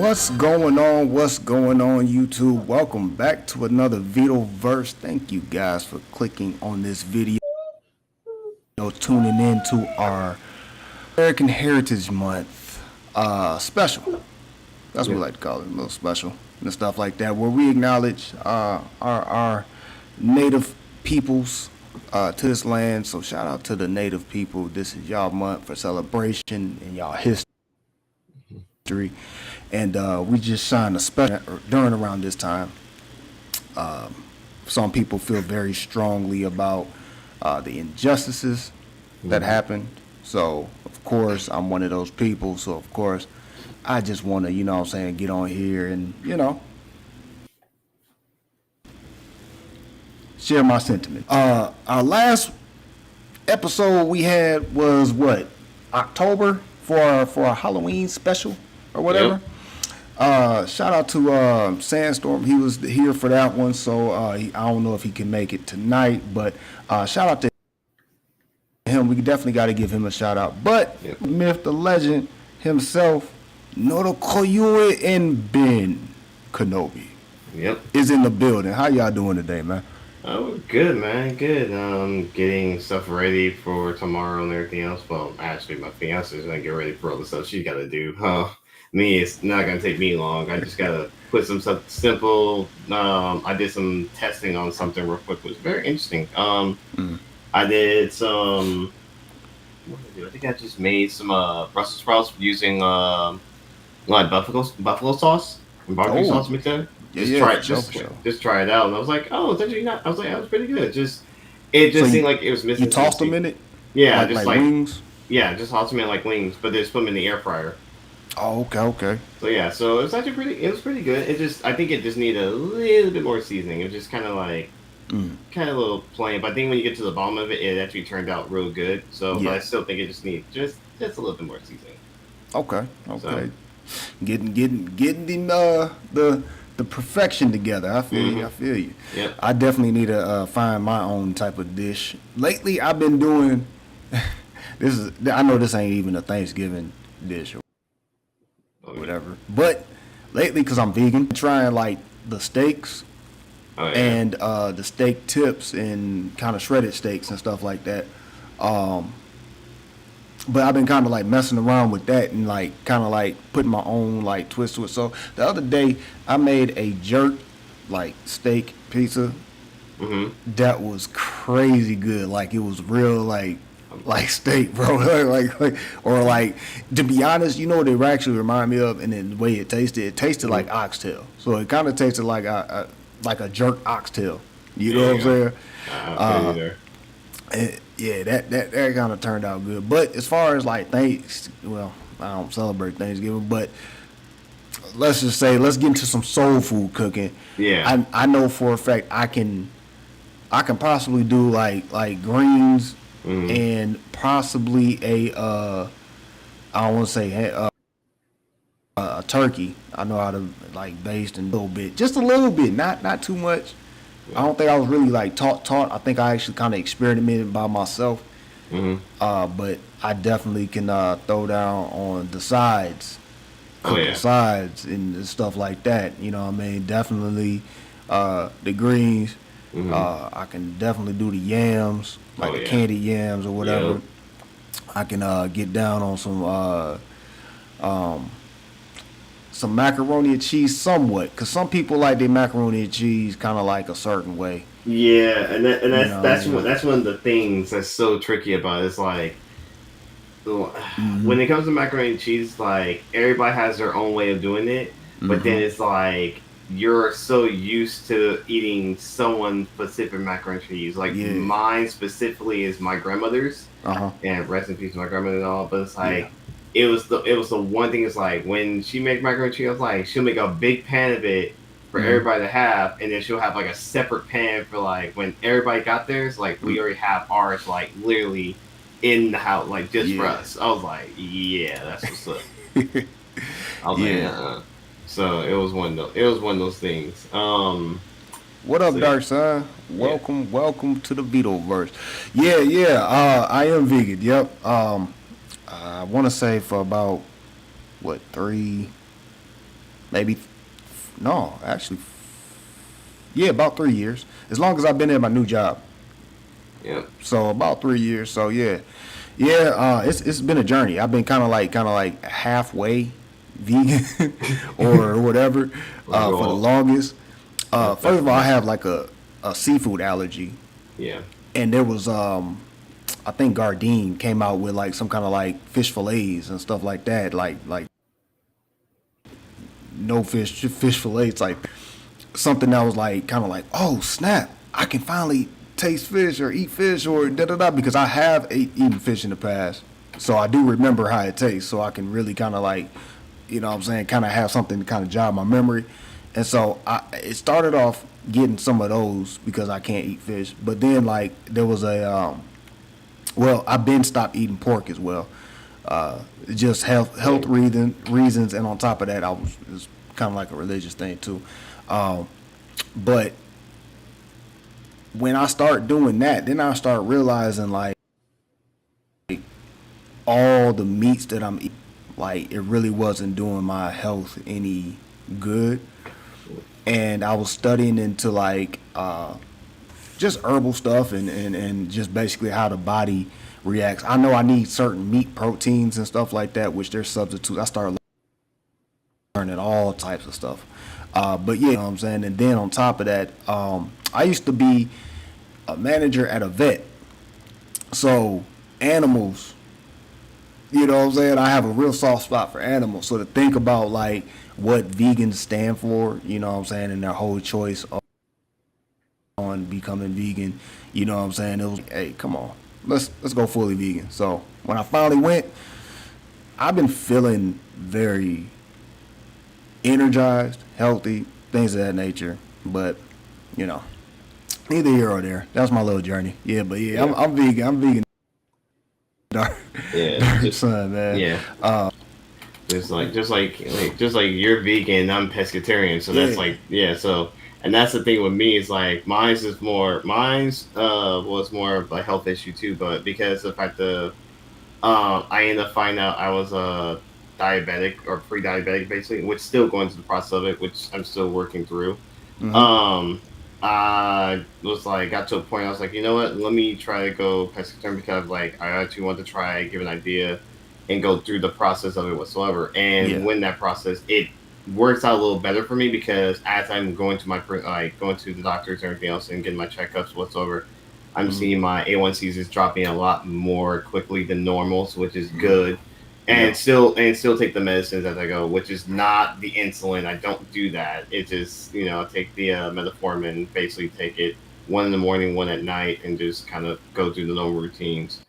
What's going on? What's going on, YouTube? Welcome back to another VitoVerse. Thank you guys for clicking on this video, tuning in to our American Heritage Month special. That's what we like to call it, a little special and stuff like that, where we acknowledge our native peoples to this land. So shout out to the native people. This is y'all month for celebration and y'all history. And we just signed a special during around this time. Some people feel very strongly about the injustices that happened. So, of course, I'm one of those people. So, of course, I just want to, get on here and, share my sentiment. Our last episode we had was what? October for our Halloween special or whatever. Yep. Shout out to Sandstorm. He was here for that one, so I don't know if he can make it tonight, but shout out to him. We definitely got to give him a shout out. But Myth, the legend himself, Noto Koyue and Ben Kenobi, is in the building. How y'all doing today, man? Oh, good, man. Good. Getting stuff ready for tomorrow and everything else. Well, actually, my fiance is gonna get ready for all the stuff she's got to do. Me, it's not gonna take me long. I just gotta put some stuff simple. I did some testing on something real quick. It was very interesting. I did some. What did I do? I think I just made some Brussels sprouts using like buffalo sauce and barbecue sauce mixed in. Just try it out, and I was like, oh, it's actually not. I was like, that was pretty good. It just seemed like it was missing. You tossed them in it? Yeah, like, just like wings. Yeah, just tossed them in like wings, but just put them in the air fryer. Oh, okay. So yeah, so it was actually pretty good. I think it just needed a little bit more seasoning. It was just kind of like, kind of a little plain. But I think when you get to the bottom of it, it actually turned out real good. So, but I still think it just needs just a little bit more seasoning. Okay. So, getting the perfection together. I feel you. Yep. I definitely need to find my own type of dish. Lately, I've been doing. I know this ain't even a Thanksgiving dish or whatever, but lately, because I'm vegan, trying like the steaks and the steak tips and kind of shredded steaks and stuff like that. But I've been kind of like messing around with that and like kind of like putting my own like twist to it. So the other day I made a jerk like steak pizza. That was crazy good. Like it was real like steak, bro. like to be honest, you know what it actually remind me of, and then the way it tasted like oxtail. So it kind of tasted like a jerk oxtail. You know what I'm saying? That kind of turned out good. But as far as like I don't celebrate Thanksgiving, but let's just say let's get into some soul food cooking. Yeah, I know for a fact I can possibly do like greens and possibly I don't want to say a turkey. I know how to like baste and just a little bit, not too much. I don't think I was really like taught. I think I actually kind of experimented by myself. But I definitely can throw down on the sides, the sides and stuff like that. You know what I mean? Definitely the greens. I can definitely do the yams, like the candied yams or whatever. I can get down on some macaroni and cheese somewhat, because some people like their macaroni and cheese kind of like a certain way. Yeah, that's one of the things that's so tricky about it. It's like when it comes to macaroni and cheese, like everybody has their own way of doing it, but then it's like you're so used to eating someone specific macaroni and cheese. Like mine specifically is my grandmother's, and rest in peace to my grandmother and all. But it's like it was the one thing. It's like when she makes macaroni and cheese, I was like, she'll make a big pan of it for everybody to have, and then she'll have like a separate pan for like when everybody got theirs. Like we already have ours, like literally in the house, like just for us. I was like, yeah, that's what's up. I was like, So it was one of those things. What up, Dark Side? Welcome to the VitoVerse. I am vegan. Yep. I want to say for about 3 maybe no, actually, yeah, about 3 years. As long as I've been at my new job, Yep. so about 3 years. So yeah, yeah, it's been a journey. I've been kind of like halfway vegan or whatever Like for the well, longest. First of all, I that's have like a seafood allergy, yeah. and there was I think Gardein came out with like some kind of like fish fillets and stuff like that, like no fish fillets, like something that was like kind of like, oh snap, I can finally taste fish or eat fish or da da da, because I have eaten fish in the past, so I do remember how it tastes, so I can really kind of like, what I'm saying, kind of have something to kind of jog my memory. And so it started off getting some of those because I can't eat fish, but then like there was well, I've been stopped eating pork as well. Just health Same. reasons, and on top of that, it's kind of like a religious thing too. Um, but when I start doing that, then I start realizing like all the meats that I'm eating, like it really wasn't doing my health any good. And I was studying into like just herbal stuff and just basically how the body reacts. I know I need certain meat proteins and stuff like that, which there's substitutes. I started learning all types of stuff. But yeah, you know what I'm saying? And then on top of that, I used to be a manager at a vet. So animals, you know what I'm saying? I have a real soft spot for animals. So to think about like what vegans stand for, you know what I'm saying, and their whole choice on becoming vegan, you know what I'm saying? It was, hey, come on, let's go fully vegan. So when I finally went, I've been feeling very energized, healthy, things of that nature. But you know, neither here or there. That's my little journey. Yeah, but yeah, I'm, Yeah. I'm vegan. I'm vegan. Dark, Yeah. dark son, man. Yeah. Uh, Just like you're vegan, I'm pescatarian, so that's yeah. like yeah. So and that's the thing with me is like mine's was more of a health issue too, but because of the fact that I ended up finding out I was diabetic or pre-diabetic basically, which still going through the process of it, which I'm still working through. Mhm. Um, I was like, got to a point I was like, you know what? Let me try to go pescatarian because like I actually want to try, give an idea, and go through the process of it whatsoever. And Yeah. when that process, it works out a little better for me because as I'm going to like going to the doctors and everything else and getting my checkups whatsoever, I'm Mhm. seeing my A1Cs is dropping a lot more quickly than normals, which is Mhm. good. Yeah. And still take the medicines as I go, which is not the insulin. I don't do that. It just take the metformin, basically take it one in the morning, one at night, and just kind of go through the normal routines.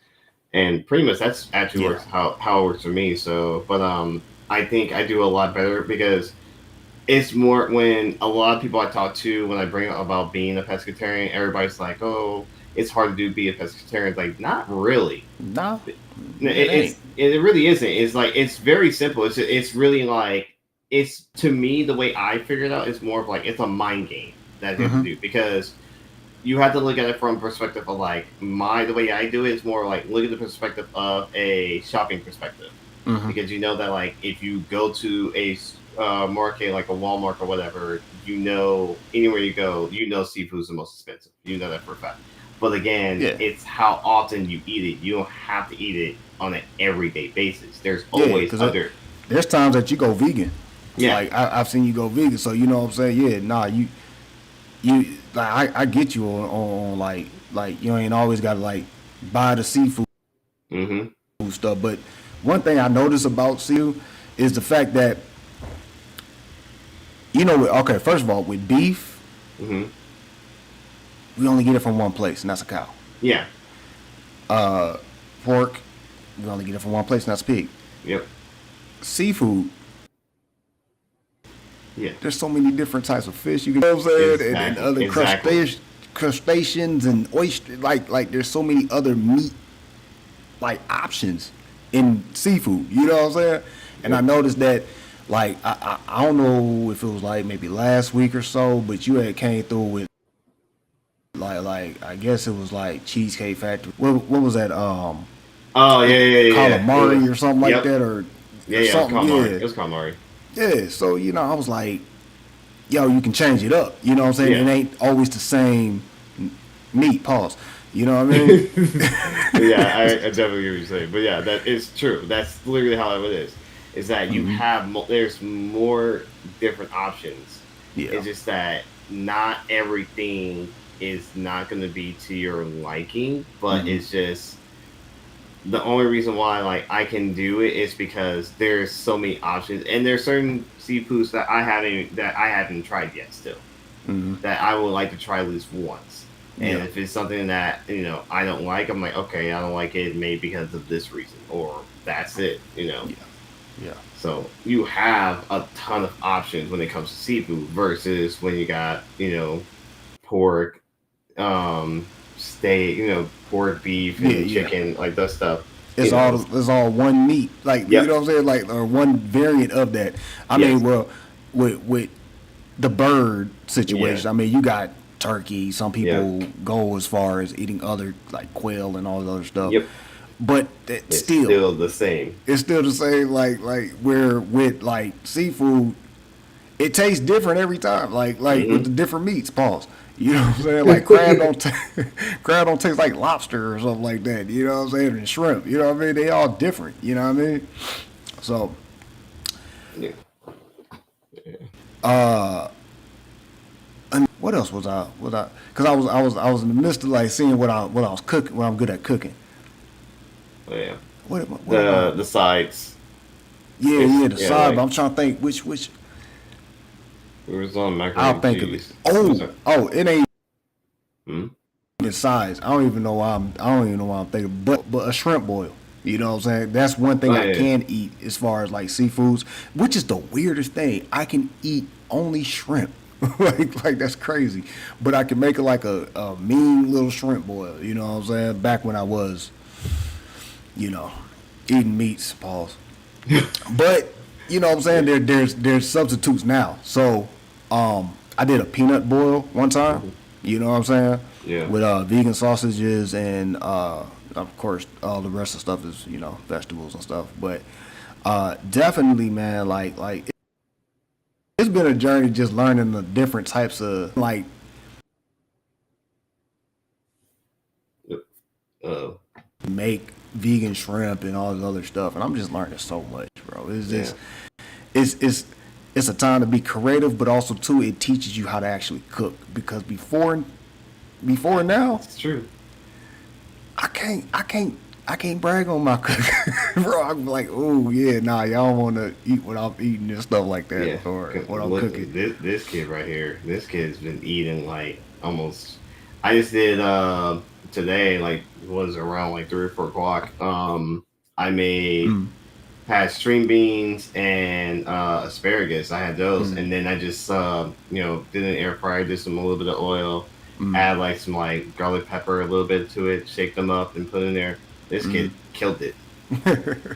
And pretty much that's actually Yeah. works how it works for me. So, but I think I do a lot better because it's more when a lot of people I talk to when I bring up about being a pescatarian, everybody's like, "Oh, it's hard to do be a pescatarian." It's like, not really. Nah, No, it ain't. it really isn't. It's like it's very simple. It's really like it's to me the way I figured out is more of like it's a mind game that you have to Mhm. do because you have to look at it from perspective of like my the way I do it is more like look at the perspective of a shopping perspective Mhm. because you know that like if you go to a market like a Walmart or whatever, anywhere you go, seafood's the most expensive. You know that for a fact. But again, Yeah. it's how often you eat it. You don't have to eat it on an everyday basis. There's Yeah. always Because other. there's times that you go vegan. Yeah. Like I've seen you go vegan, so you know what I'm saying. Yeah. Nah. You like I get you on like you ain't always got to like buy the seafood Mm-hmm. stuff. But one thing I notice about seafood is the fact that okay, first of all, with beef, Mm-hmm. we only get it from one place, and that's a cow. Yeah. Pork, we only get it from one place, and that's a pig. Yep. Seafood, Yeah. there's so many different types of fish you can, you know what I'm saying, and Exactly. other Exactly. crustaceans and oyster, like there's so many other meat like options in seafood. You know what I'm saying? And I Yep. noticed that, like, I don't know if it was like maybe last week or so, but you had came through with like I guess it was like Cheesecake Factory. What was that? Oh yeah, yeah, yeah, yeah. It Calamari was. or something like Yep. that, Yeah, or yeah. It was something. calamari. Yeah, It was calamari. Yeah, so I was like, yo, you can change it up. You know what I'm saying? It Yeah. ain't always the same meat. Pause. You know what I mean? Yeah, I definitely get what you're saying. But yeah, that is true. That's literally how it is. Is that you have there's more different options. Yeah. It's just that not everything is not going to be to your liking, but it's just the only reason why like I can do it is because there's so many options, and there's certain seafoods that I haven't tried yet still that I would like to try at least once. And Yeah. if it's something that I don't like, I'm like, okay, I don't like it maybe because of this reason, or that's it. Yeah. Yeah. So you have a ton of options when it comes to seafood versus when you got pork, steak, pork, beef, Yeah. and Yeah. chicken, like that stuff. It's all one meat, like you Yep, know what I'm saying, like or one variant of that. I mean, yes, well, with the bird yeah, situation, I mean, you got turkey. Some yep, people go as far as eating other like quail and all the other stuff, yep. but It's still, still the same. it's still the same. Like where with like seafood, it tastes different every time. Like with Hmm. the different meats. Pause. You know what I'm saying? Like crab don't crab don't taste like lobster or something like that. You know what I'm saying? And shrimp. You know what I mean? They all different. You know what I mean? So Yeah, yeah. and what else was I? Because I was in the midst of like seeing what I was cooking, what I'm good at cooking. Oh, yeah. What am I? The sides. Yeah, It's yeah, the yeah, side. But like I'm trying to think which it was on macaroni I'll and think of it. cheese. I'm Oh, sorry. oh, it ain't Hmm? in size. I don't even know why I'm thinking. But a shrimp boil. You know what I'm saying? That's one thing Oh I yeah. can eat as far as like seafoods, which is the weirdest thing. I can eat only shrimp. Like that's crazy. But I can make it like a mean little shrimp boil. You know what I'm saying? Back when I was, you know, eating meats, pause. But you know what I'm saying? Yeah. There's substitutes now. So I did a peanut boil one time. Hmm. You know what I'm saying? Yeah. With vegan sausages and of course all the rest of the stuff is vegetables and stuff. But definitely, man, like it's been a journey just learning the different types of like Yep. Uh, make vegan shrimp and all this other stuff, and I'm just learning so much, bro. It's yeah. just it's it's it's a time to be creative, but also too it teaches you how to actually cook because before now It's true. I can't brag on my cooking, bro. I'm like, oh yeah, nah, y'all want to eat what I'm eating and stuff like that, Yeah. or what I'm Look, cooking. this kid right here. This kid's been eating like almost. I just did today, like was around like 3 or 4 o'clock. I made had string beans and asparagus. I had those, and then I just did an air fryer, did some a little bit of oil, add like some like garlic pepper, a little bit to it, shake them up, and put in there. This kid killed it.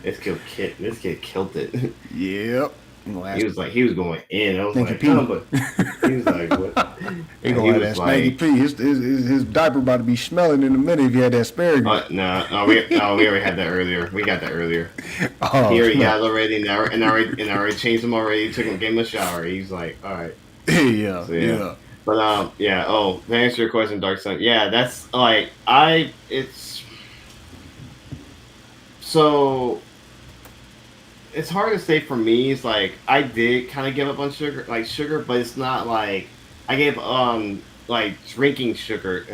This kid killed it. Yep. You gonna He ask was like he was going in. I was Stinky like, P. but he was like, what? He He gonna have was that Stinky like, P. His diaper about to be smelling in a minute if you had that asparagus. no, no, we already had that earlier. We got that earlier. He Oh already no. got it already, and I already changed him already. Took him, gave him a shower. He's like, all right. Yeah, So yeah, yeah. but yeah. Oh, to answer your question, Dark Sun. Yeah, that's like I. It's so it's hard to say for me. It's like I did kind of give up on sugar, but it's not like I gave like drinking sugar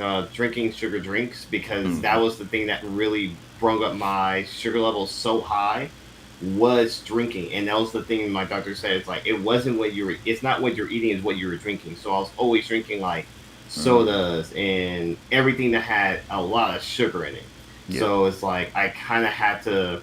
drinks because that was the thing that really brought up my sugar levels so high was drinking, and that was the thing my doctor said. It's like it's not what you're eating, is what you were drinking. So I was always drinking like sodas and everything that had a lot of sugar in it. Yeah. So it's like I kind of had to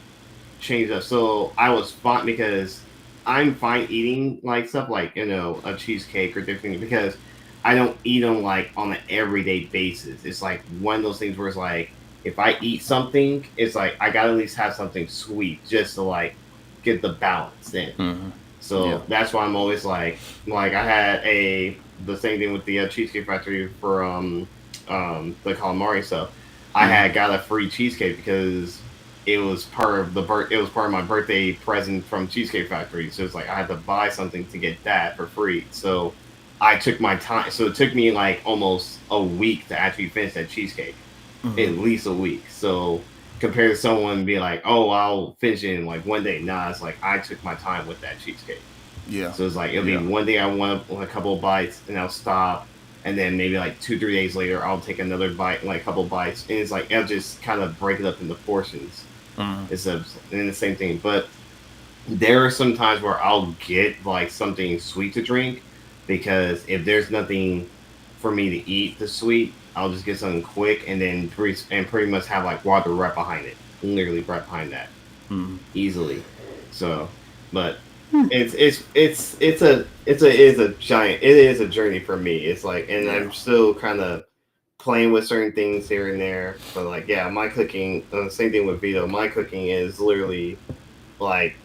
change up. So I was fine because I'm fine eating like stuff like a cheesecake or different because I don't eat them like on an everyday basis. It's like one of those things where it's like if I eat something, it's like I gotta at least have something sweet just to like get the balance in. Yeah. So that's why I'm always like I had the same thing with the Cheesecake Factory for the calamari stuff. I had got a free cheesecake because it was part of it was part of my birthday present from Cheesecake Factory. So it's like I had to buy something to get that for free. So I took my time. So it took me like almost a week to actually finish that cheesecake, at least a week. So compared to someone being like, "Oh, I'll finish it in like one day," nah, it's like I took my time with that cheesecake. Yeah. So it's like it'll be Yeah. one day I want a couple of bites and I'll stop, and then maybe like 2 3 days later I'll take another bite, like a couple of bites, and it's like I'll just kind of break it up into portions. It's a and the same thing, but there are some times where I'll get like something sweet to drink because if there's nothing for me to eat the sweet, I'll just get something quick and then pretty much have like water right behind it, literally right behind that, easily. So, but it is a giant it is a journey for me. It's like, and Yeah. I'm still kind of playing with certain things here and there, but like yeah, my cooking. Same thing with Vito. My cooking is literally like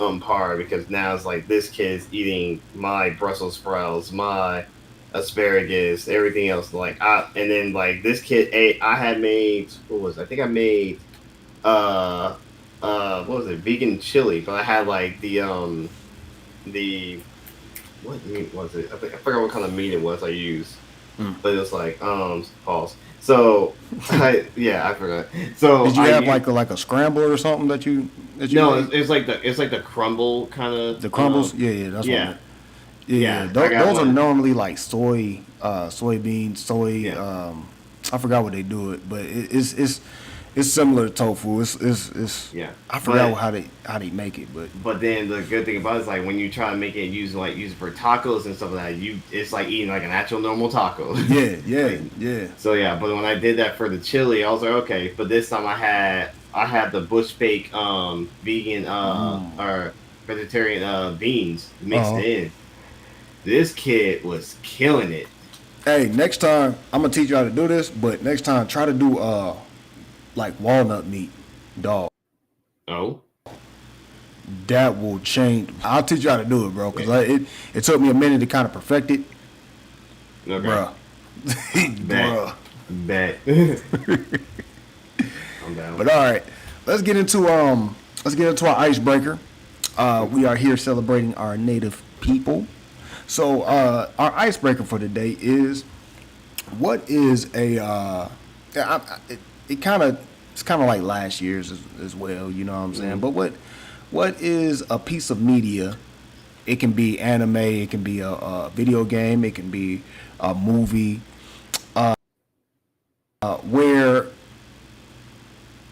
on par because now it's like this kid's eating my Brussels sprouts, my asparagus, everything else. And then like this kid ate. I had made what was it? I think I made uh what was it, vegan chili, but I had like the what meat was it? I forgot what kind of meat it was I used, but it was like pause. So I forgot. So Did you have like a scramble or something that you no, made? it's like the crumble kind of The crumbles? Yeah, yeah, that's what I yeah meant. Yeah, yeah. yeah. I got Those are one. normally like soybeans, soy. Yeah I forgot what they do it, but it's similar to tofu. It's yeah, I forgot how they make it, but but then the good thing about it is like when you try to make it use it for tacos and stuff like that, it's like eating like an actual normal taco. yeah, yeah, Like yeah. so yeah, but when I did that for the chili, I was like okay, but this time I had the bush bake vegan or vegetarian beans mixed Uh huh. in. This kid was killing it. Hey, next time I'm gonna teach you how to do this, but next time try to do like walnut meat, dog. Oh, That will change. I'll teach you how to do it, bro. yeah. Cause it took me a minute to kind of perfect it, Okay. bruh, Bet. bruh. Bet. I'm down. But all right, let's get into our icebreaker. We are here celebrating our native people. So our icebreaker for today is what is a yeah, it kind of it's kind of like last year's as well. You know what I'm saying? Mm. But what is a piece of media? It can be anime. It can be a video game. It can be a movie. Where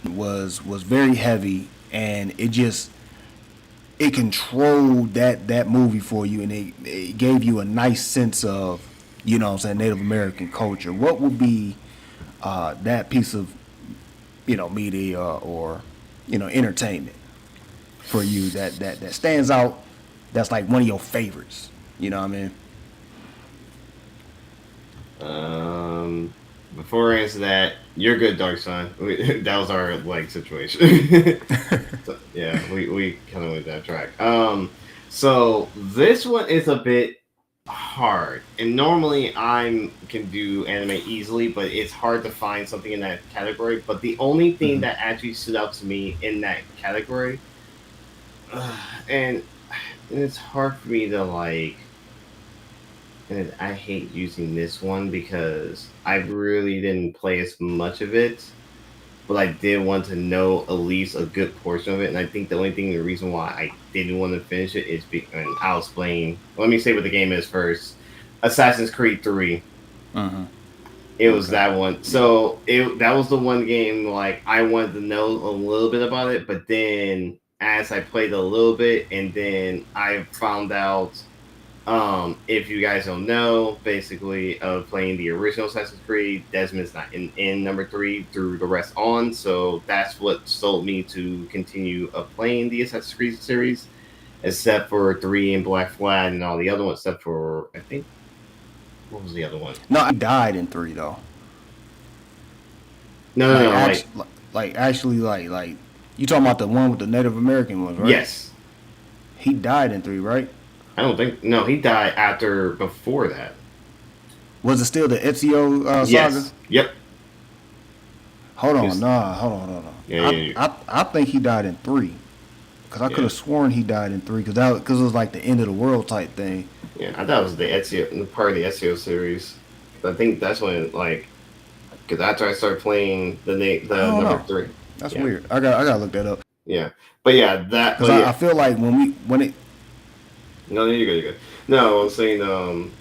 was very heavy and it controlled that movie for you and it gave you a nice sense of, you know what I'm saying, Native American culture. What would be that piece of, media or, entertainment for you that stands out, that's like one of your favorites? You know what I mean? Um, Before I answer that, you're good, Dark Sun. That was our like situation. So, yeah, we kind of went that track. So this one is a bit hard, and normally I can do anime easily, but it's hard to find something in that category. But the only thing that actually stood out to me in that category, and it's hard for me to like. And I hate using this one because I really didn't play as much of it, but I did want to know at least a good portion of it. And I think the reason why I didn't want to finish it is because, and I'll explain. Let me say what the game is first. Assassin's Creed 3. Uh-huh. It was Okay. that one. Yeah. So that was the one game like I wanted to know a little bit about it, but then as I played a little bit, and then I found out if you guys don't know, basically, playing the original Assassin's Creed, Desmond's not in number three through the rest on, so that's what sold me to continue playing the Assassin's Creed series, except for three and Black Flag and all the other ones, except for I think what was the other one? No, he died in 3 though. No, no, Like no, like actually, like you talking about the one with the Native American ones, right? yes, He died in 3, right? I don't think no, he died after before that. Was it still the Ezio saga? Yes, yep, Hold on, Just nah, hold on. yeah, yeah, I think he died in 3 because I could yeah, have sworn he died in 3 because it was like the end of the world type thing. yeah. I thought it was the Ezio part of the Ezio series. I think that's when like because after I started playing I the don't number know. three, That's yeah, weird. I gotta look that up yeah. But yeah, because but yeah, I feel like when it no, you're good, you're good. No, I'm saying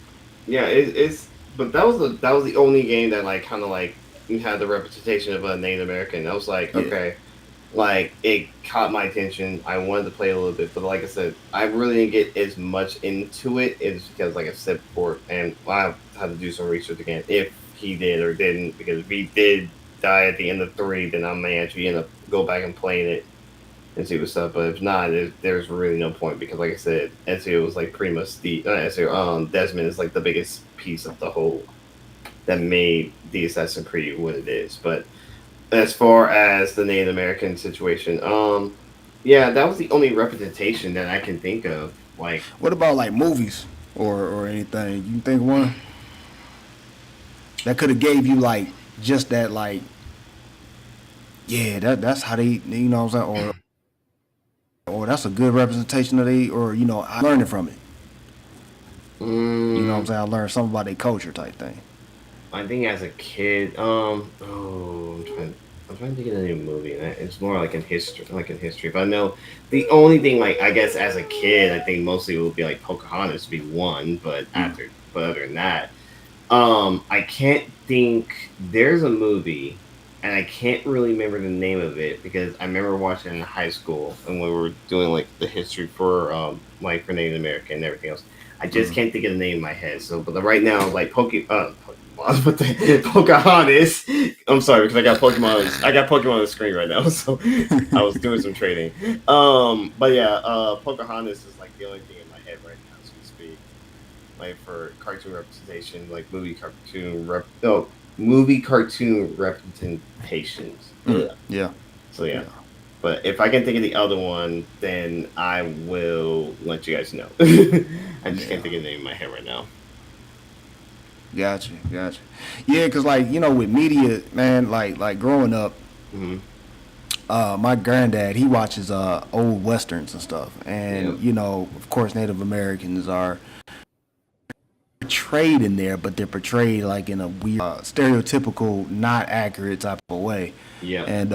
yeah, it's but that was the only game that like kind of like had the representation of a Native American. I was like, yeah okay, like it caught my attention. I wanted to play a little bit, but like I said, I really didn't get as much into it. It's because, like I said before, and I had to do some research again if he did or didn't. Because if he did die at the end of 3, then I may actually end up go back and playing it and see what's up. But if not, there's really no point because, like I said, Ezio was like pretty much the Ezio. Desmond is like the biggest piece of the whole that made the Assassin's Creed what it is. But as far as the Native American situation, yeah, that was the only representation that I can think of. Like, what about like movies or anything? You can think of one that could have gave you like just that like yeah that's how they what I'm saying or that's a good representation of they or I learning from it. What I'm mm, saying? I learned something about their culture type thing. I think as a kid, I'm trying to think of a new movie, and it's more like in history. But I know the only thing, like I guess as a kid, I think mostly it would be like Pocahontas would be one, but other than that, I can't think. There's a movie, and I can't really remember the name of it because I remember watching it in high school and when we were doing like the history for like for Native American and everything else. I just can't think of the name in my head. So, but right now, like Pokemon, but the Pocahontas. I'm sorry because I got Pokemon. I got Pokemon on the screen right now, so I was doing some trading. But yeah, Pocahontas is like the only thing in my head right now as we speak like for cartoon representation, like movie cartoon representations. Ugh. Yeah, So yeah. yeah, But if I can think of the other one, then I will let you guys know. I just can't yeah. think of the name in my head right now. Gotcha. Yeah, cause like with media, man, like growing up, Mm-hmm. my granddad he watches old westerns and stuff, and Yep. of course Native Americans are portrayed in there, but they're portrayed like in a weird, stereotypical, not accurate type of way, Yep. and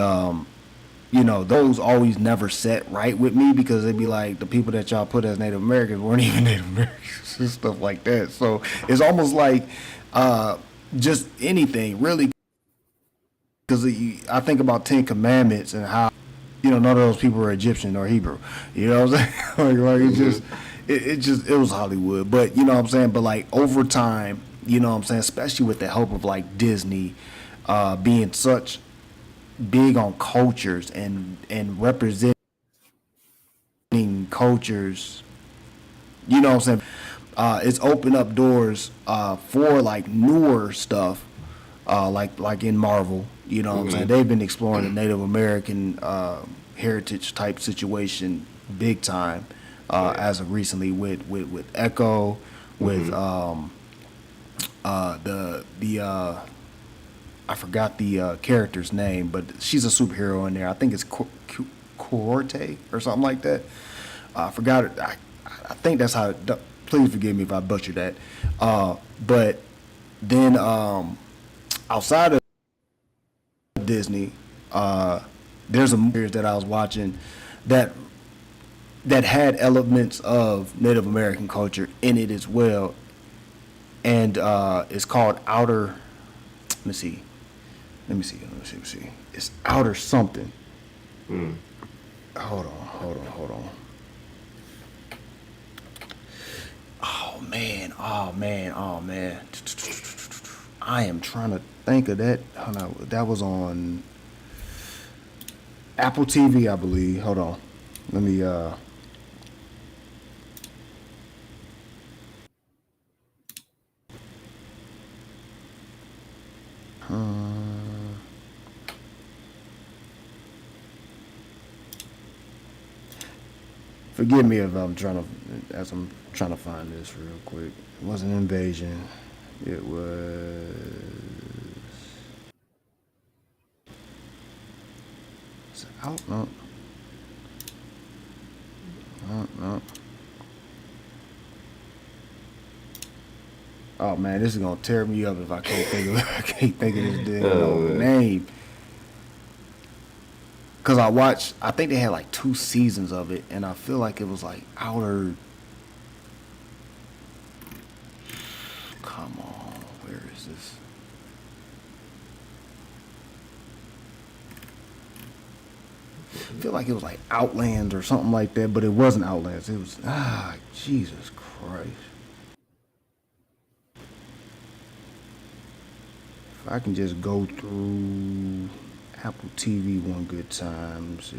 those always never set right with me because they'd be like the people that y'all put as Native Americans weren't even Native Americans and stuff like that. So it's almost like uh, just anything really because I think about Ten Commandments and how none of those people are Egyptian or Hebrew. You know what I'm saying? like it Mm-hmm. just it was Hollywood, but you know what I'm saying. But like over time, you know what I'm saying, especially with the help of like Disney being such big on cultures and representing cultures. You know what I'm saying? It's opened up doors for like newer stuff, like in Marvel. You know what I'm saying? Mm-hmm. They've been exploring the Native American heritage type situation big time Yeah. as of recently with Echo, with Mm-hmm. the I forgot the character's name, but she's a superhero in there. I think it's Coorte or something like that. I forgot it. I think that's how. Please forgive me if I butcher that. But then outside of Disney, there's a movie that I was watching that had elements of Native American culture in it as well, and it's called Outer. Let me see. Let me see. It's Outer something. Mm. Hold on. Oh man. I am trying to think of that. Hold on. That was on Apple TV, I believe. Hold on. Let me forgive me if I'm trying to find this real quick. It wasn't Invasion. It was Oh no, no, no. Oh man, this is gonna tear me up if I can't think of I can't think of this damn Oh man. name. Cause I watched, I think they had like 2 seasons of it, and I feel like it was like outer. Come on, where is this? I feel like it was like Outlands or something like that, but it wasn't Outlands. It was Jesus Christ. If I can just go through Apple TV one good time, because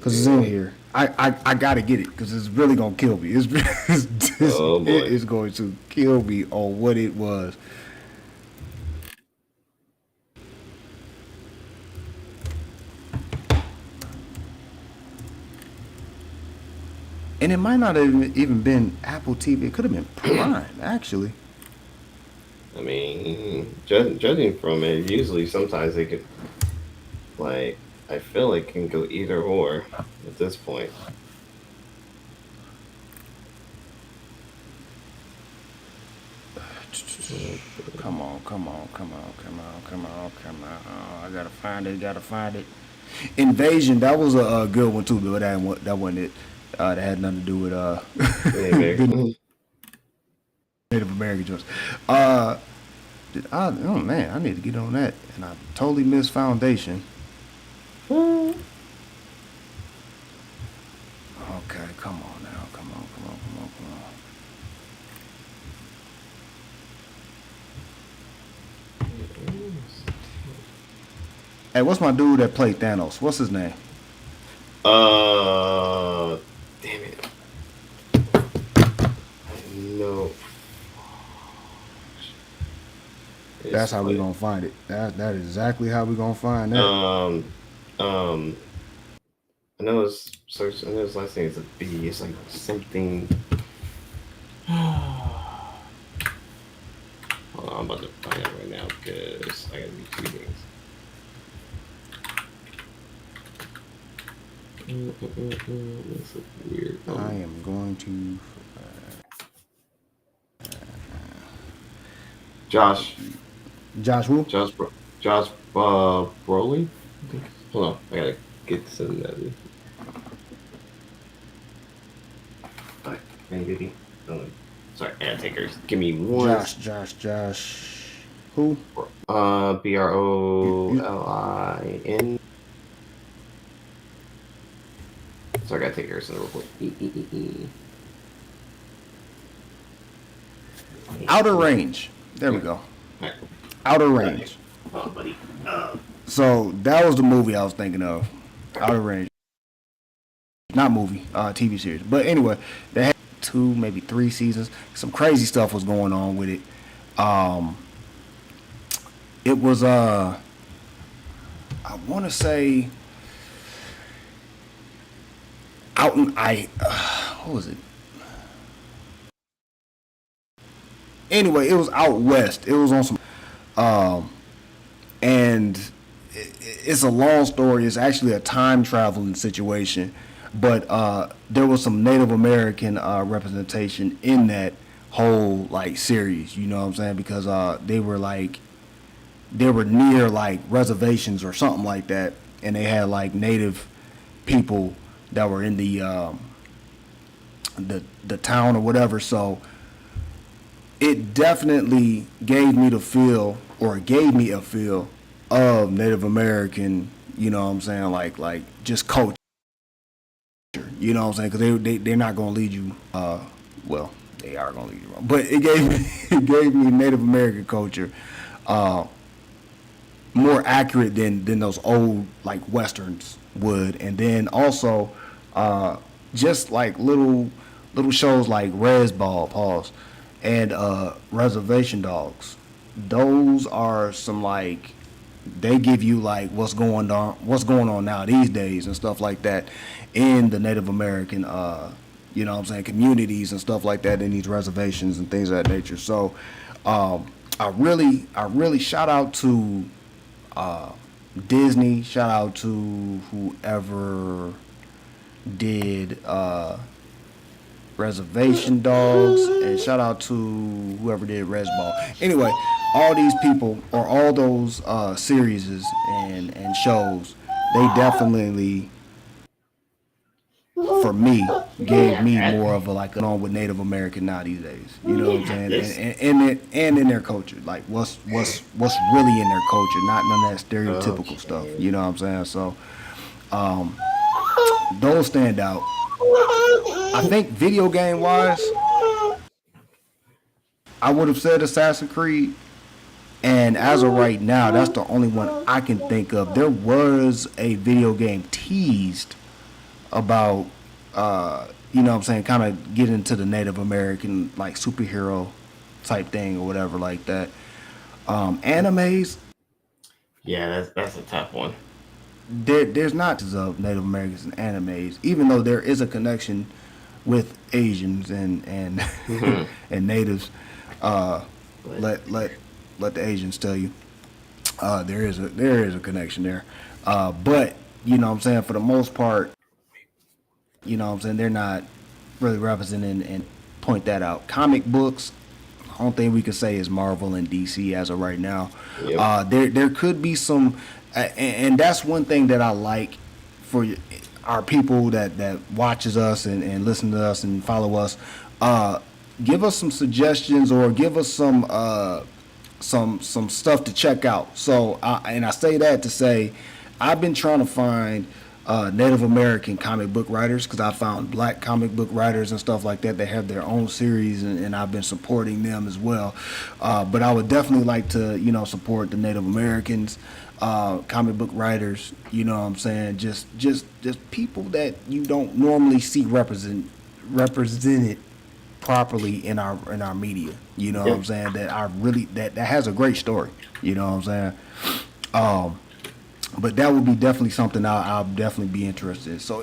it's in here. I gotta get it because it's really gonna kill me. Oh It boy. is going to kill me on what it was. And it might not have even been Apple TV. It could have been Prime, actually. I mean, judging from it, usually sometimes they could like. I feel it can go either or at this point. Come on, come on, come on, come on, come on, come on. I gotta find it, gotta find it. Invasion, that was a good one too, but that wasn't it. That had nothing to do with Yeah, Mary. the Native American jokes. Uh, oh man, I need to get on that. And I totally missed Foundation. Okay, come on now, come on, come on, come on, come on. Hey, what's my dude that played Thanos? What's his name? Uh, damn it. No. That's It's how we like gonna find it. That is exactly how we gonna find that. um I know his search. I know his last name is a B. It's like something. Hold on, I'm about to find it right now because I gotta be two things. That's weird. I am going to. Josh, Josh Wu. Josh Brolin. I think. Hold on, I gotta get some. Maybe. Sorry, ad takers. Give me one. Josh. Who? Brolin. So I gotta take yours in real quick. Outer Range. There we go. Right. Outer Range. Oh, buddy. So that was the movie I was thinking of. Outer Range. Not movie, TV series. But anyway, they had 2, maybe 3 seasons. Some crazy stuff was going on with it. It was I want to say out in what was it? Anyway, it was out west. It was on some and it's a long story. It's actually a time traveling situation, but there was some Native American representation in that whole like series. You know what I'm saying? Because they were near like reservations or something like that, and they had like native people that were in the town or whatever. So it definitely gave me the feel, or it gave me a feel of Native American. You know what I'm saying? Like just culture. You know what I'm saying? Because they're not gonna lead you. Well, they are gonna lead you wrong, but it gave me it gave me Native American culture. More accurate than those old like westerns would, and then also just like little shows like Resball, pause, and Reservation Dogs. Those are some like they give you like what's going on now these days and stuff like that in the Native American you know what I'm saying, communities and stuff like that in these reservations and things of that nature. So I really shout out to Disney, shout out to whoever did Reservation Dogs, and shout out to whoever did Res Ball. Anyway, all these people or all those series and shows, they definitely, for me, gave me Yeah, more of a like on with Native American now these days. You know what I'm yeah. saying? This. And in their culture, like what's really in their culture, not none of that stereotypical stuff. Okay. You know what I'm saying? So those stand out. I think video game wise, I would have said Assassin's Creed. And as of right now, that's the only one I can think of. There was a video game teased about, you know what I'm saying, kind of get into the Native American, like, superhero type thing or whatever like that. Animes, Yeah, that's a tough one. there's not of Native Americans in animes, even though there is a connection with Asians and Mhm. and natives. Uh, But let the Asians tell you. There is a connection there. But you know what I'm saying, for the most part, you know what I'm saying, they're not really representing and point that out. Comic books, the only thing we could say is Marvel and DC as of right now. yep. There could be some, and that's one thing that I like for our people that watches us and listen to us and follow us. Uh, Give us some suggestions or give us some stuff to check out. So, and I say that to say, I've been trying to find Native American comic book writers because I found black comic book writers and stuff like that. They have their own series, and I've been supporting them as well. But I would definitely like to, support the Native Americans, comic book writers. You know what I'm saying? Just people that you don't normally see represented properly in our media. You know what I'm Yep. saying? That I really that has a great story. You know what I'm saying? Um, but that would be definitely something I'll definitely be interested in. So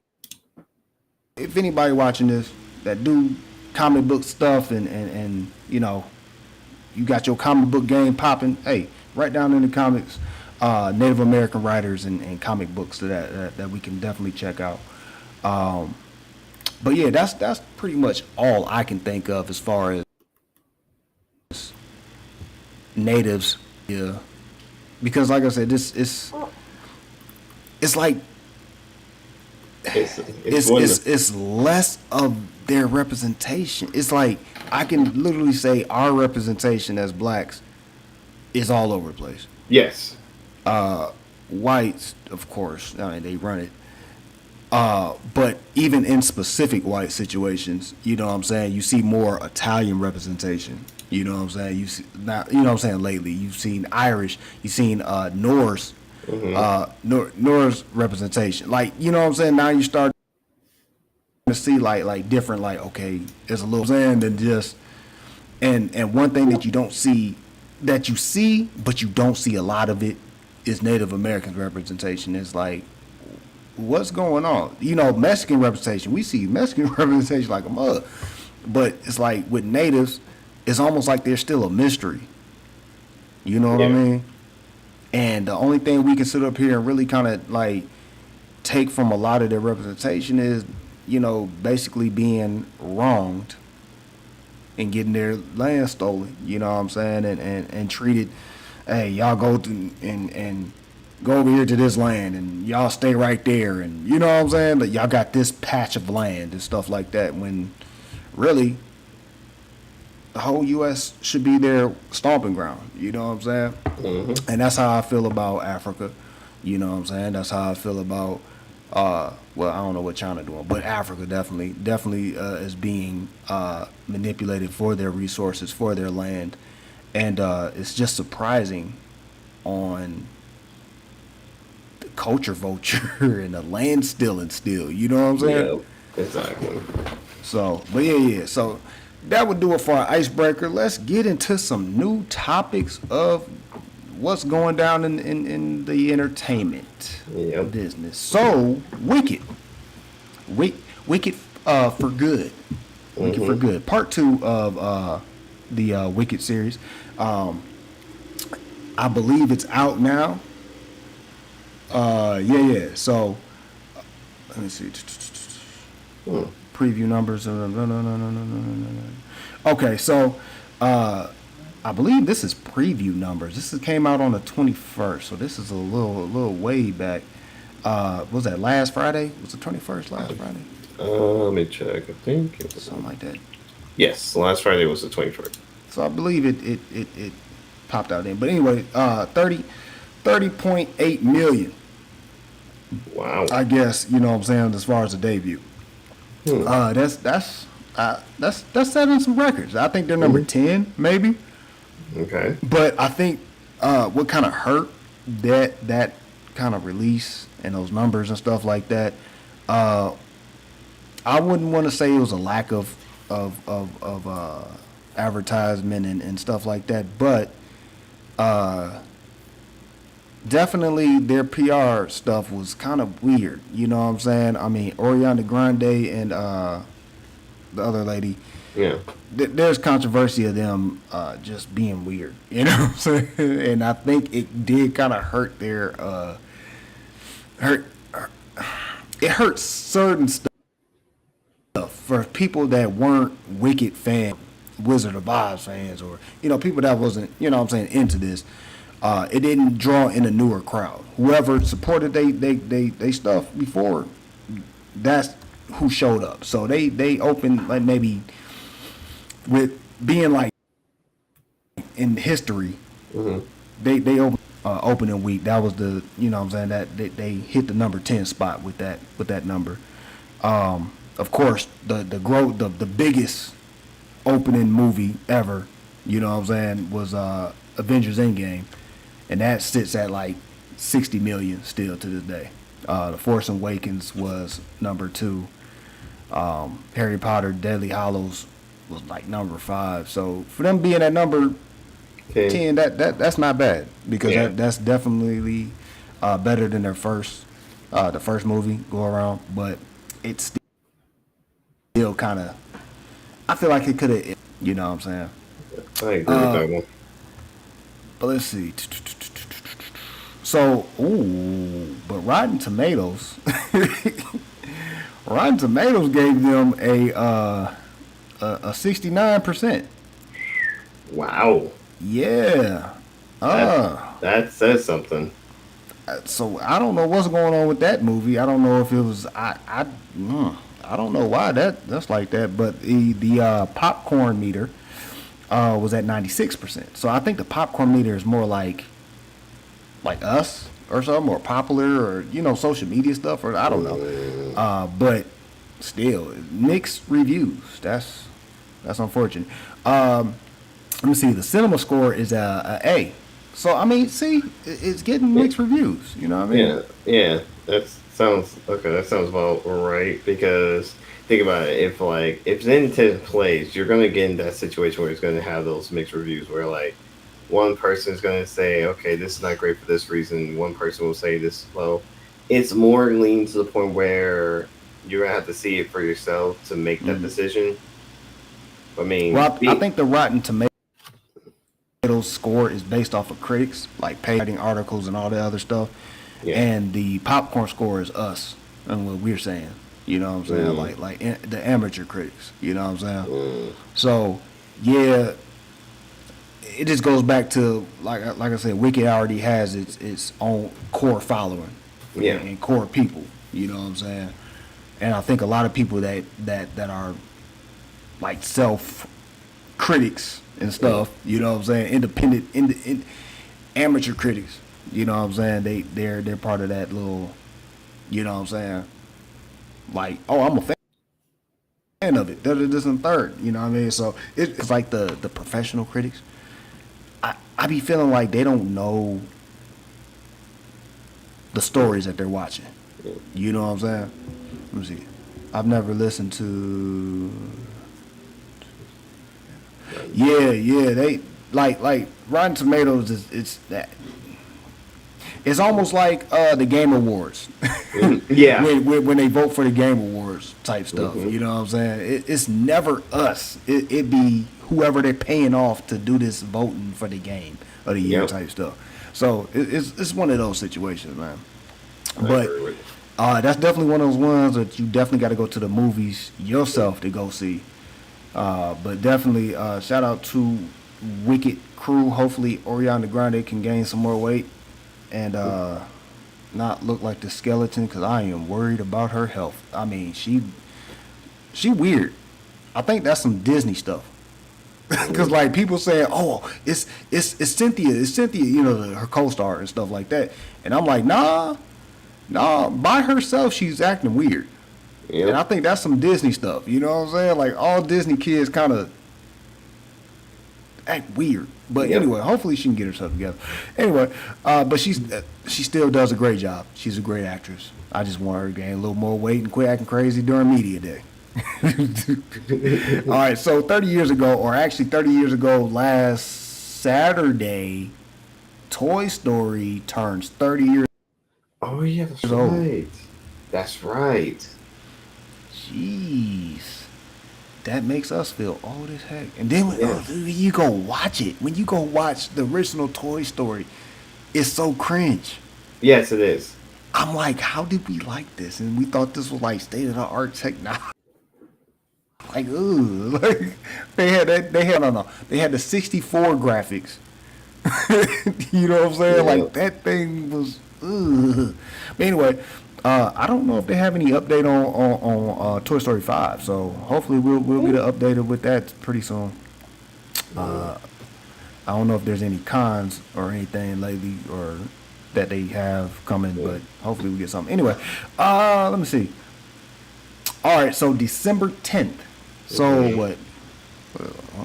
if anybody watching this that do comic book stuff and you got your comic book game popping, hey, write down in the comments Native American writers and comic books that we can definitely check out. Um, but yeah, that's pretty much all I can think of as far as natives. Yeah, because like I said, this it's like It's it's one it's of the, it's less of their representation. It's like I can literally say our representation as blacks is all over the place. yes. Whites, of course, I mean they run it. But even in specific white situations, you know what I'm saying, you see more Italian representation. You know what I'm saying? You see now, you know what I'm saying. Lately, you've seen Irish, you've seen Norse, Hmm. Norse representation. Like you know what I'm saying. Now you start to see like different like okay, there's a little saying than just and one thing that you don't see that you see but you don't see a lot of it is Native American representation. It's like what's going on? You know, Mexican representation. We see Mexican representation like a mug, but it's like with natives, it's almost like they're still a mystery. You know what I Yeah. mean? And the only thing we can sit up here and really kind of like take from a lot of their representation is, basically being wronged and getting their land stolen. You know what I'm saying? And treated, hey, y'all go to, and go over here to this land and y'all stay right there. And you know what I'm saying? Like, y'all got this patch of land and stuff like that when really the whole U.S. should be their stomping ground. You know what I'm saying? Hmm. And that's how I feel about Africa. You know what I'm saying? That's how I feel about well, I don't know what China doing, but Africa definitely is being manipulated for their resources, for their land, and it's just surprising on the culture vulture and the land stealing still. You know what I'm saying? Yeah. Exactly. So, but yeah. So that would do it for our icebreaker. Let's get into some new topics of what's going down in the entertainment Yep. business. So, Wicked for good. Wicked for Hmm. good. Part two of the Wicked series. I believe it's out now. Yeah. So let me see. Hmm. Preview numbers. Okay, so I believe this is preview numbers. Came out on the 21st, so this is a little way back. Was that last Friday? Was the 21st last Friday? Let me check. I think Something like that. yes, last Friday was the 21st. So I believe it popped out then. But anyway, 30.8 million. Wow. I guess you know what I'm saying as far as the debut. Hmm. That's setting some records. I think they're number Hmm. 10 maybe. Okay. But I think what kind of hurt that kind of release and those numbers and stuff like that. Uh, I wouldn't want to say it was a lack of advertisement and stuff like that, but definitely their PR stuff was kind of weird. You know what I'm saying? I mean, Ariana Grande and the other lady, Yeah. there's controversy of them just being weird. You know what I'm saying? And I think it did kind of hurt their hurt. It hurts certain stuff for people that weren't Wicked fans, Wizard of Oz fans, or people that wasn't what I'm saying into this. It didn't draw in a newer crowd. Whoever supported they stuff before, that's who showed up. So they opened like maybe with being like in history, Hmm. they opened opening week. That was the what I'm saying that they hit the number 10 spot with that number. Of course, the growth the biggest opening movie ever, what I'm saying, was Avengers Endgame, and that sits at like 60 million still to this day. The Force Awakens was number 2. Harry Potter Deadly Hollows was like number 5. So for them being at number Okay. 10, that's not bad because Yeah. that's definitely better than their first the first movie go around, but it's still kind of I feel like it could have what I'm saying. I agree with Uh, that one. but let's see. So, but Rotten Tomatoes gave them a 69%. Wow. Yeah. That Uh, that says something. so I don't know what's going on with that movie. I don't know if it was I don't know why that's like that, but the popcorn meter was at 96%. So I think the popcorn meter is more like us or something, more popular, or social media stuff, or I don't know. Mm. But still, mixed reviews. That's unfortunate. Let me see. The cinema score is a A. So I mean, see, it's getting mixed reviews. You know what I mean? Yeah, yeah. That sounds okay. That sounds about right because think about it. If Zen plays, you're gonna get in that situation where it's gonna have those mixed reviews where like one person is gonna say, okay, this is not great for this reason. One person will say this is low. It's more lean to the point where you're gonna have to see it for yourself to make that Mm. decision. I mean, Well, I think the Rotten Tomatoes score is based off of critics, like writing articles and all the other stuff, yeah. and the popcorn score is us and what we're saying. You know what I'm saying? Mm, The amateur critics. You know what I'm saying? mm, So yeah, it just goes back to like I said, Wicked already has its own core following yeah. and core people. You know what I'm saying? And I think a lot of people that are like self critics and Mm, stuff. You know what I'm saying? Independent, amateur critics. You know what I'm saying? They're part of that little. You know what I'm saying? Like, oh, I'm a fan of it. This and third. You know what I mean? So it's like the professional critics. I be feeling like they don't know the stories that they're watching. mm. You know what I'm saying? Let me see. I've never listened to. Yeah. They like Rotten Tomatoes is it's that. It's almost like the Game Awards Mhm. Yeah. when they vote for the Game Awards type stuff. Hmm. You know what I'm saying? It's never us. It be whoever they're paying off to do this voting for the game of the year Yep. type stuff. So it's one of those situations, man. I But agree with you. that's definitely one of those ones that you definitely got to go to the movies yourself to go see. But definitely shout out to Wicked Crew. Hopefully Oriana Grande can gain some more weight and not look like the skeleton because I am worried about her health. I mean, she weird. I think that's some Disney stuff. Because like people saying, oh, it's Cynthia, you know, her co-star and stuff like that. And I'm like, nah, by herself she's acting weird. And I Yep. think that's some Disney stuff. You know what I'm saying? Like all Disney kids kind of act weird. But Yep. anyway, hopefully she can get herself together. Anyway, but she still does a great job. She's a great actress. I just want her to gain a little more weight and quit acting crazy during media day. All right, so 30 years ago, or actually 30 years ago, last Saturday, Toy Story turns 30 years Oh yeah, that's old. right. That's right. Jeez. That makes us feel old as heck. And then Yeah. when you go watch it, when you go watch the original Toy Story, it's so cringe. Yes, it is. I'm like, how did we like this? And we thought this was like state of the art technology. Like, ooh, like they had that. They had no. They had the 64 graphics. You know what I'm saying? Yeah. Like that thing was. Ugh. But anyway, I don't know if they have any update on Toy Story 5. So hopefully we'll get an update with that pretty soon. I don't know if there's any cons or anything lately or that they have coming, but hopefully we get something. Anyway, let me see. All right, so December 10th. So what?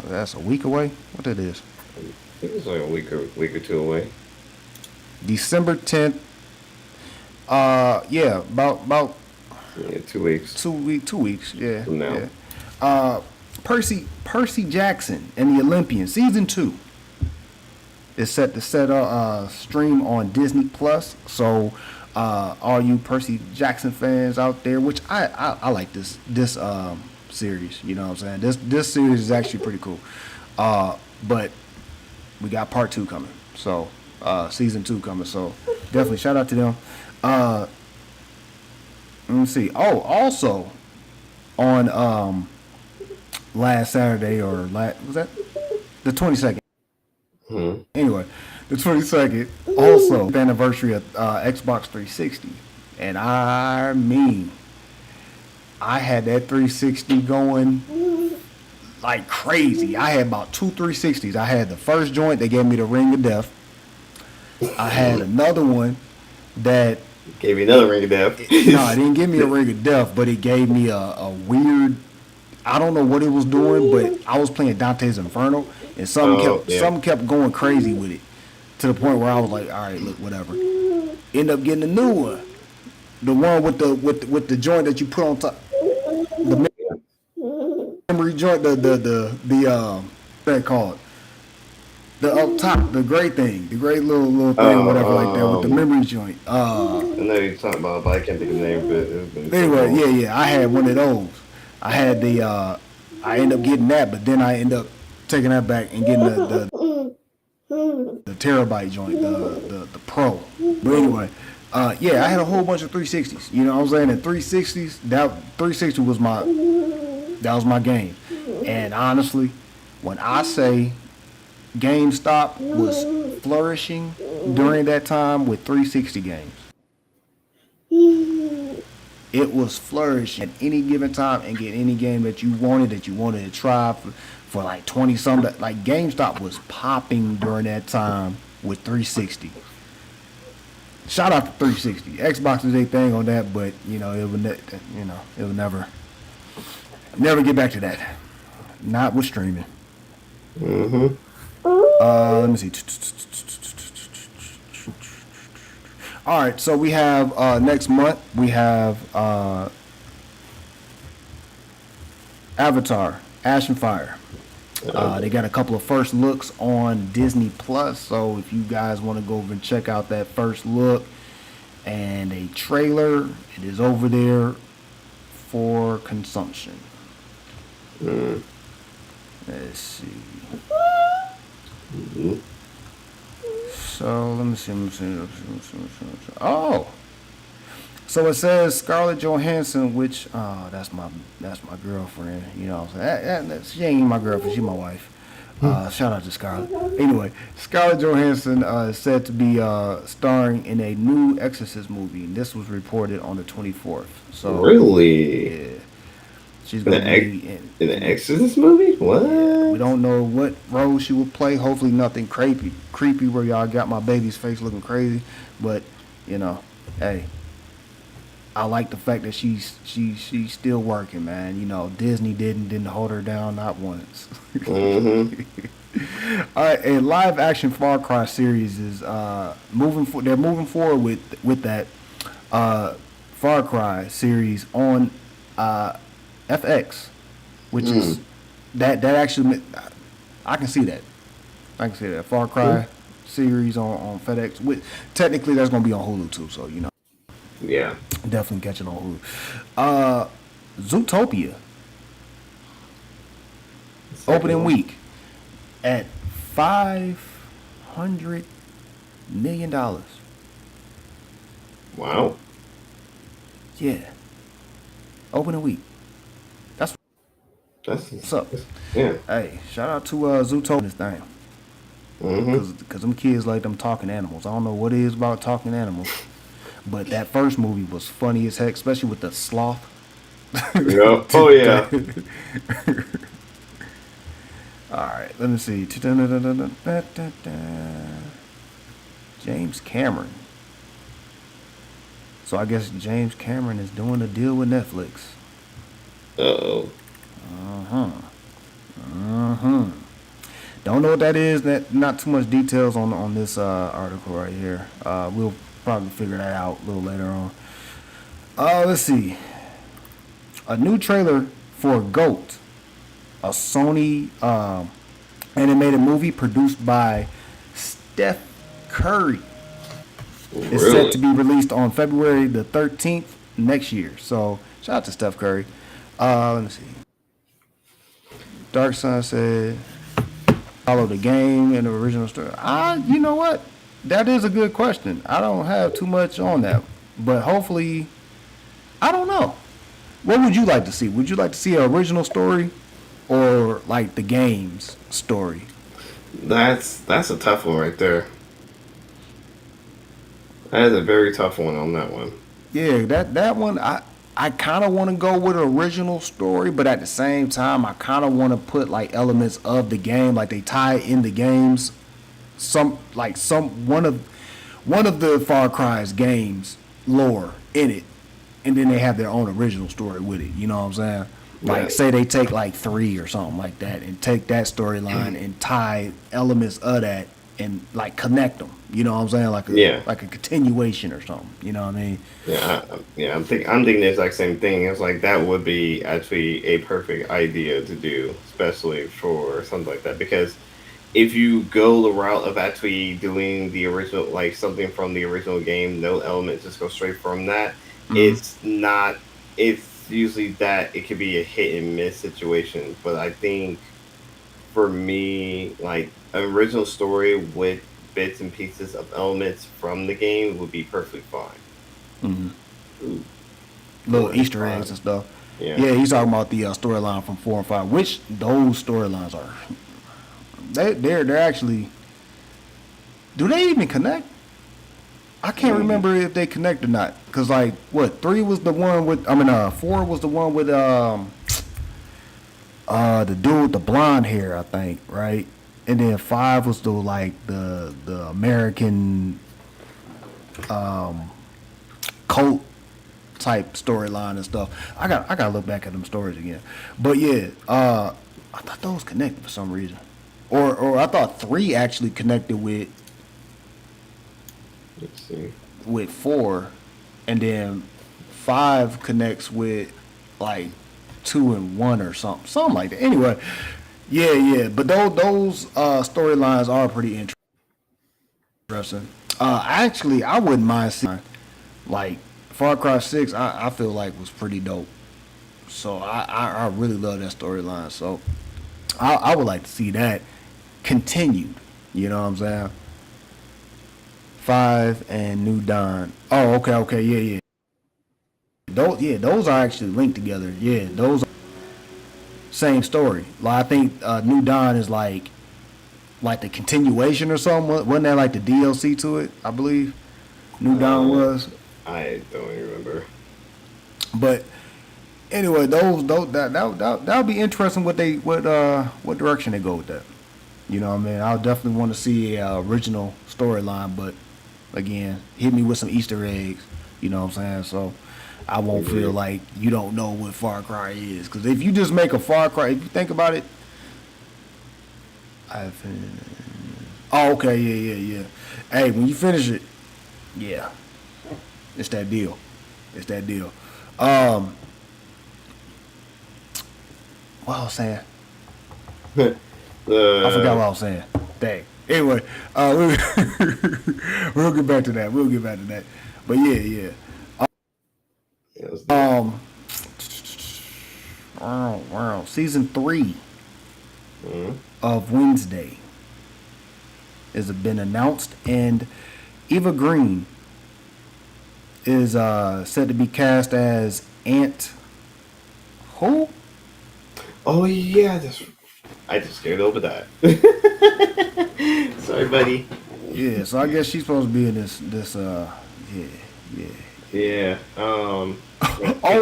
That's a week away. What that is? I think it's like a week or two away. December 10th. Yeah, about Yeah, 2 weeks 2 weeks. Yeah, from now. yeah. Percy Jackson and the Olympian season 2 is set to stream on Disney Plus. So all you Percy Jackson fans out there, which I like this series. You know what I'm saying? This series is actually pretty cool. But we got part 2 coming. So season 2 coming. So definitely shout out to them. Let me see. Oh, also on last Saturday was that the 22nd? Hmm. Anyway, the 22nd, also the anniversary of Xbox 360. And I mean, I had that 360 going like crazy. I had about 2 360s. I had the first joint, they gave me the Ring of Death. I had another one that, Gave you another ring of death. no, it didn't give me a Ring of Death, but it gave me a weird, I don't know what it was doing, but I was playing Dante's Inferno, and something kept going crazy with it, to the point where I was like, all right, look, whatever. End up getting a new one, the one with the joint that you put on top, the memory joint, what they call it, the up top, the gray thing, the gray little thing, or whatever like that, with the memory joint. I know you're talking about, but I can't think of the name of it. It's been so Anyway, long. yeah, I had one of those. I had I ended up getting that, but then I ended up taking that back and getting the terabyte joint, the Pro. But anyway, yeah, I had a whole bunch of 360s. You know what I'm saying? And 360s, that 360 was my game. And honestly, when I say GameStop was flourishing during that time with 360 games, it was flourishing at any given time and get any game that you wanted to try for like 20 something. Like GameStop was popping during that time with 360. Shout out to 360. Xbox is a thing on that, but it would never get back to that. Not with streaming. Mm-hmm. Let me see. All right, so we have next month we have Avatar, Ash and Fire. They got a couple of first looks on Disney Plus, so if you guys want to go over and check out that first look and a trailer, it is over there for consumption. Let's see. Mm-hmm. So let me see. Oh, So it says Scarlett Johansson, which that's my girlfriend. You know, what I'm saying? She ain't my girlfriend. She my wife. Shout out to Scarlett. Anyway, Scarlett Johansson is said to be starring in a new Exorcist movie, and this was reported on the 24th. So Really? yeah, she's In gonna the be in the in it. Exorcist movie? Yeah, we What? don't know what role she will play. Hopefully, nothing creepy where y'all got my baby's face looking crazy. But you know, hey, I like the fact that she's still working, man. You know, Disney didn't hold her down not once. Mm-hmm. All right, a live action Far Cry series is they're moving forward with that uh, Far Cry series on uh, FX, which is Mm. that actually I can see that. I can see that Far Mm. Cry series on FedEx. Technically, that's gonna be on Hulu too, so you know Yeah. definitely catch it on Hulu. Uh, Zootopia The second opening one. week at $500 million. Wow. Yeah, opening week. That's what's up. Yeah. Hey, shout out to Zootopia this thing. Mm-hmm. Cause them kids like them talking animals. I don't know what it is about talking animals, but that first movie was funny as heck, especially with the sloth. Yeah. Oh yeah. All right, let me see. James Cameron. So I guess James Cameron is doing a deal with Netflix. Uh-oh. Uh huh. Uh huh. Don't know what that is. That not too much details on this article right here. We'll probably figure that out a little later on. Let's see. A new trailer for Goat, a Sony animated movie produced by Steph Curry, is set Really? to be released on February the 13th next year. So shout out to Steph Curry. Let me see. Dark Sun said follow the game and the original story. You know what? That is a good question. I don't have too much on that, but hopefully, I don't know. What would you like to see? Would you like to see an original story or like the game's story? That's a tough one right there. That is a very tough one on that one. Yeah, that one I kind of want to go with an original story, but at the same time, I kind of want to put like elements of the game, like they tie in the games, some one of the Far Cry's games lore in it, and then they have their own original story with it. You know what I'm saying? Yeah. Like say they take like three or something like that, and take that storyline and tie elements of that and like connect them. You know what I'm saying? Yeah. Like a continuation or something. You know what I mean? Yeah. I'm thinking the exact same thing. It's like that would be actually a perfect idea to do, especially for something like that. Because if you go the route of actually doing the original, like something from the original game, no elements, just go straight from that, Mm-hmm. it's not. It's usually that it could be a hit and miss situation. But I think for me, like an original story with bits and pieces of elements from the game would be perfectly fine. Mm-hmm. Ooh, Little 4 and Easter eggs 5. and stuff. Yeah. Yeah, he's talking about the storyline from 4 and 5, which those storylines are. They're actually. Do they even connect? I can't Mm, remember if they connect or not. Cause like what 3 was the one with. 4 was the one with the dude with the blonde hair, I think, right? And then 5 was the American cult type storyline and stuff. I gotta look back at them stories again. But yeah, I thought those connected for some reason. Or I thought 3 actually connected let's see. with 4, and then 5 connects with like 2 and 1 or something like that. Anyway, yeah. But those storylines are pretty interesting. Actually, I wouldn't mind seeing like Far Cry 6. I feel like was pretty dope. So I really love that storyline. So I would like to see that continued. You know what I'm saying? 5 and New Dawn. Oh, okay, yeah. those are actually linked together. Yeah, those are same story. Like I think New Dawn is like the continuation or something. Wasn't that like the DLC to it? I believe New Dawn was. I don't even remember. But anyway, those that'll be interesting what direction they go with that. You know what I mean? I'll definitely want to see a original storyline, but again, hit me with some Easter eggs. You know what I'm saying? So I won't feel like you don't know what Far Cry is. Because if you just make a Far Cry, if you think about it, oh, okay, yeah. Hey, when you finish it, yeah, it's that deal. It's that deal. What I was saying? I forgot what I was saying. Dang. Anyway, we'll get back to that. But yeah. Wow. Season 3 of Wednesday has been announced, and Eva Green is said to be cast as Aunt. Who? Oh yeah, I just scared over that. Sorry, buddy. Yeah, so I guess she's supposed to be in this. Yeah. Oh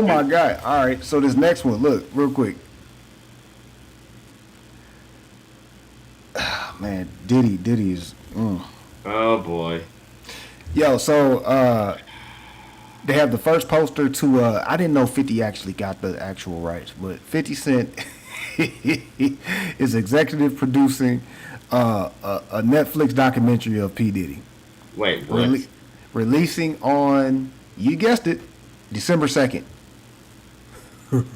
my God! All right, so this next one, look real quick. Man, Diddy is. Oh boy. Yo, so they have the first poster to. I didn't know 50 actually got the actual rights, but 50 Cent is executive producing a Netflix documentary of P Diddy. Wait, what? Releasing on, you guessed it, December 2nd.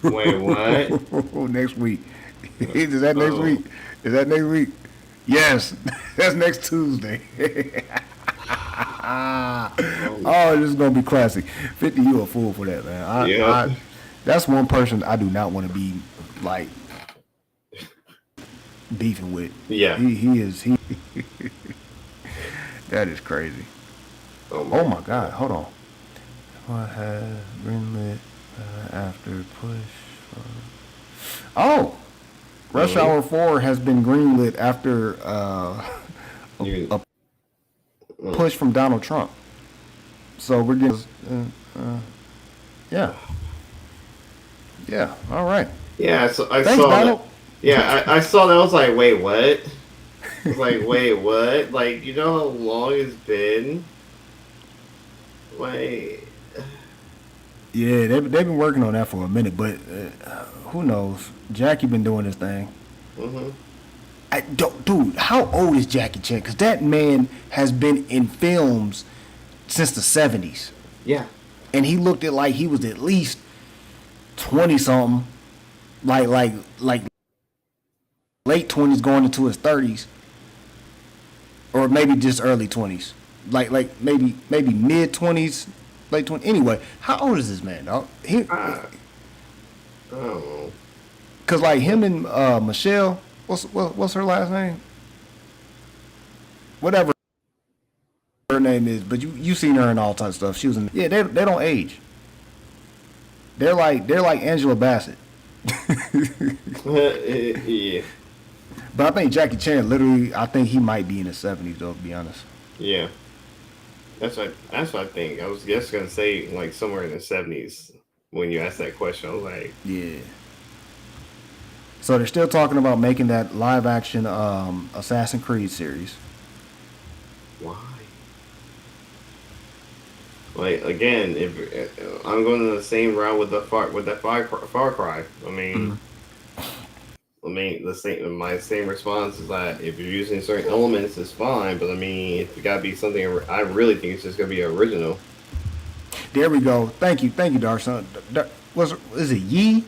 Wait, what? Next week. Is that next week? Is that next week? Yes, that's next Tuesday. Oh, this is gonna be classic. 50, you a fool for that, man. Yeah. That's one person I do not want to be like beefing with. Yeah. He is. That is crazy. Oh my God! Hold on. What has greenlit after push? Oh, Rush Hour 4 has been greenlit after a push from Donald Trump. So we're getting, yeah. All right. Yeah, so I Thanks, saw Donald. that. Yeah, I saw that. I was like, wait, what? I was like, wait, what? Like, you know how long it's been? Like, Yeah, they've been working on that for a minute, but who knows? Jackie been doing this thing. Dude, how old is Jackie Chan? Because that man has been in films since the 70s. yeah. And he looked like he was at least 20 something, like late 20s going into his 30s, or maybe just early 20s, like maybe mid 20s, late 20s. Anyway, how old is this man, dog? I don't know. Cause like him and Michelle, what's her last name? Whatever her name is, but you seen her in all types of stuff. She was in. Yeah, they don't age. They're like Angela Bassett. Yeah. But I think Jackie Chan literally, I think he might be in his 70s though, to be honest. Yeah. That's what I think. I was just gonna say like somewhere in the 70s when you asked that question. I was like, Yeah. So they're still talking about making that live action Assassin's Creed series. why? Like again, if I'm going the same route with that Far Cry. I mean, my same response is that if you're using certain elements, it's fine. But I mean, it's got to be something. I really think it's just gonna be original. There we go. Thank you, Darson. Is it Yi?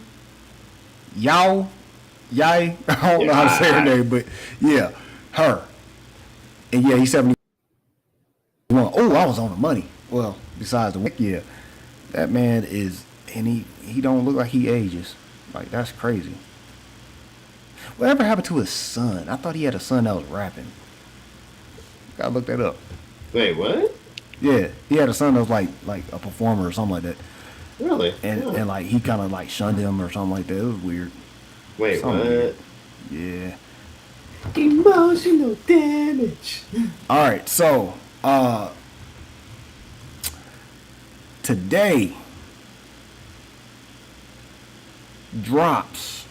Yao? Yai? I don't know how to say her name, but yeah, her. And yeah, he's 71. Oh, I was on the money. Well, besides the yeah, that man is, and he don't look like he ages. Like that's crazy. Whatever happened to his son? I thought he had a son that was rapping. Gotta look that up. Wait, what? Yeah, he had a son that was like a performer or something like that. Really? and Oh. like he kind of like shunned him or something like that. It was weird. Wait, Something weird. what? Yeah. Emotional damage. All right. So today drops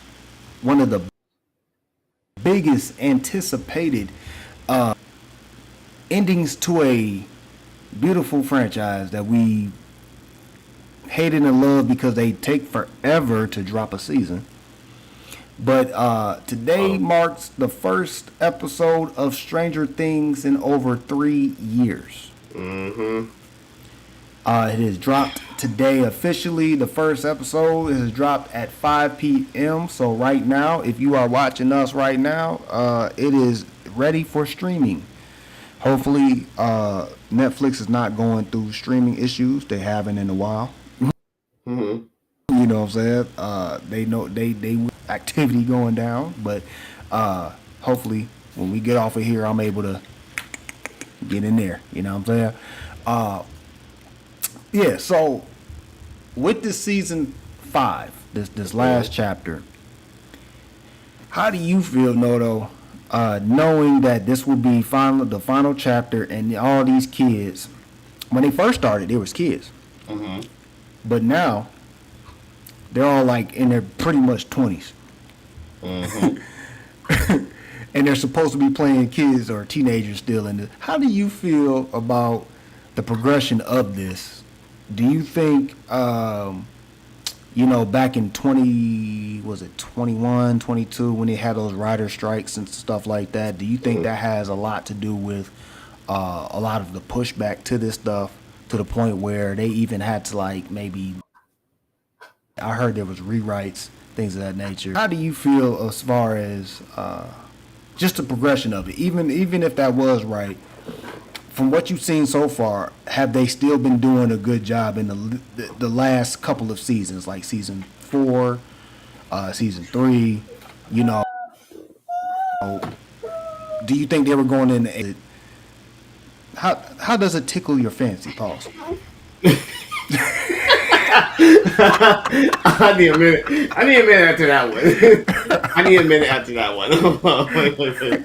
one of the biggest anticipated endings to a beautiful franchise that we hated and loved because they take forever to drop a season. But today Oh. marks the first episode of Stranger Things in over 3 years. Mm-hmm. It is dropped today officially. The first episode is dropped at 5 p.m. So right now, if you are watching us right now, it is ready for streaming. Hopefully, Netflix is not going through streaming issues. They haven't in a while. Mm-hmm. You know what I'm saying? They know they activity going down, but hopefully when we get off of here, I'm able to get in there. You know what I'm saying? Uh, yeah. So with this season 5, this last chapter, how do you feel, Noto? Knowing that this will be the final chapter, and all these kids, when they first started, they was kids, Mm-hmm. but now they're all like in their pretty much 20s. Mm-hmm. And they're supposed to be playing kids or teenagers still in this. How do you feel about the progression of this? Do you think, back in 20, was it 21, 22, when they had those rider strikes and stuff like that, do you think Mm-hmm. that has a lot to do with a lot of the pushback to this stuff to the point where they even had to like maybe, I heard there was rewrites, things of that nature. How do you feel as far as just the progression of it, even if that was right, from what you've seen so far, have they still been doing a good job in the last couple of seasons, like season 4, season 3? You know, do you think they were going in? How does it tickle your fancy? Pause. I need a minute. I need a minute after that one. I need a minute after that one. Wait, wait, wait.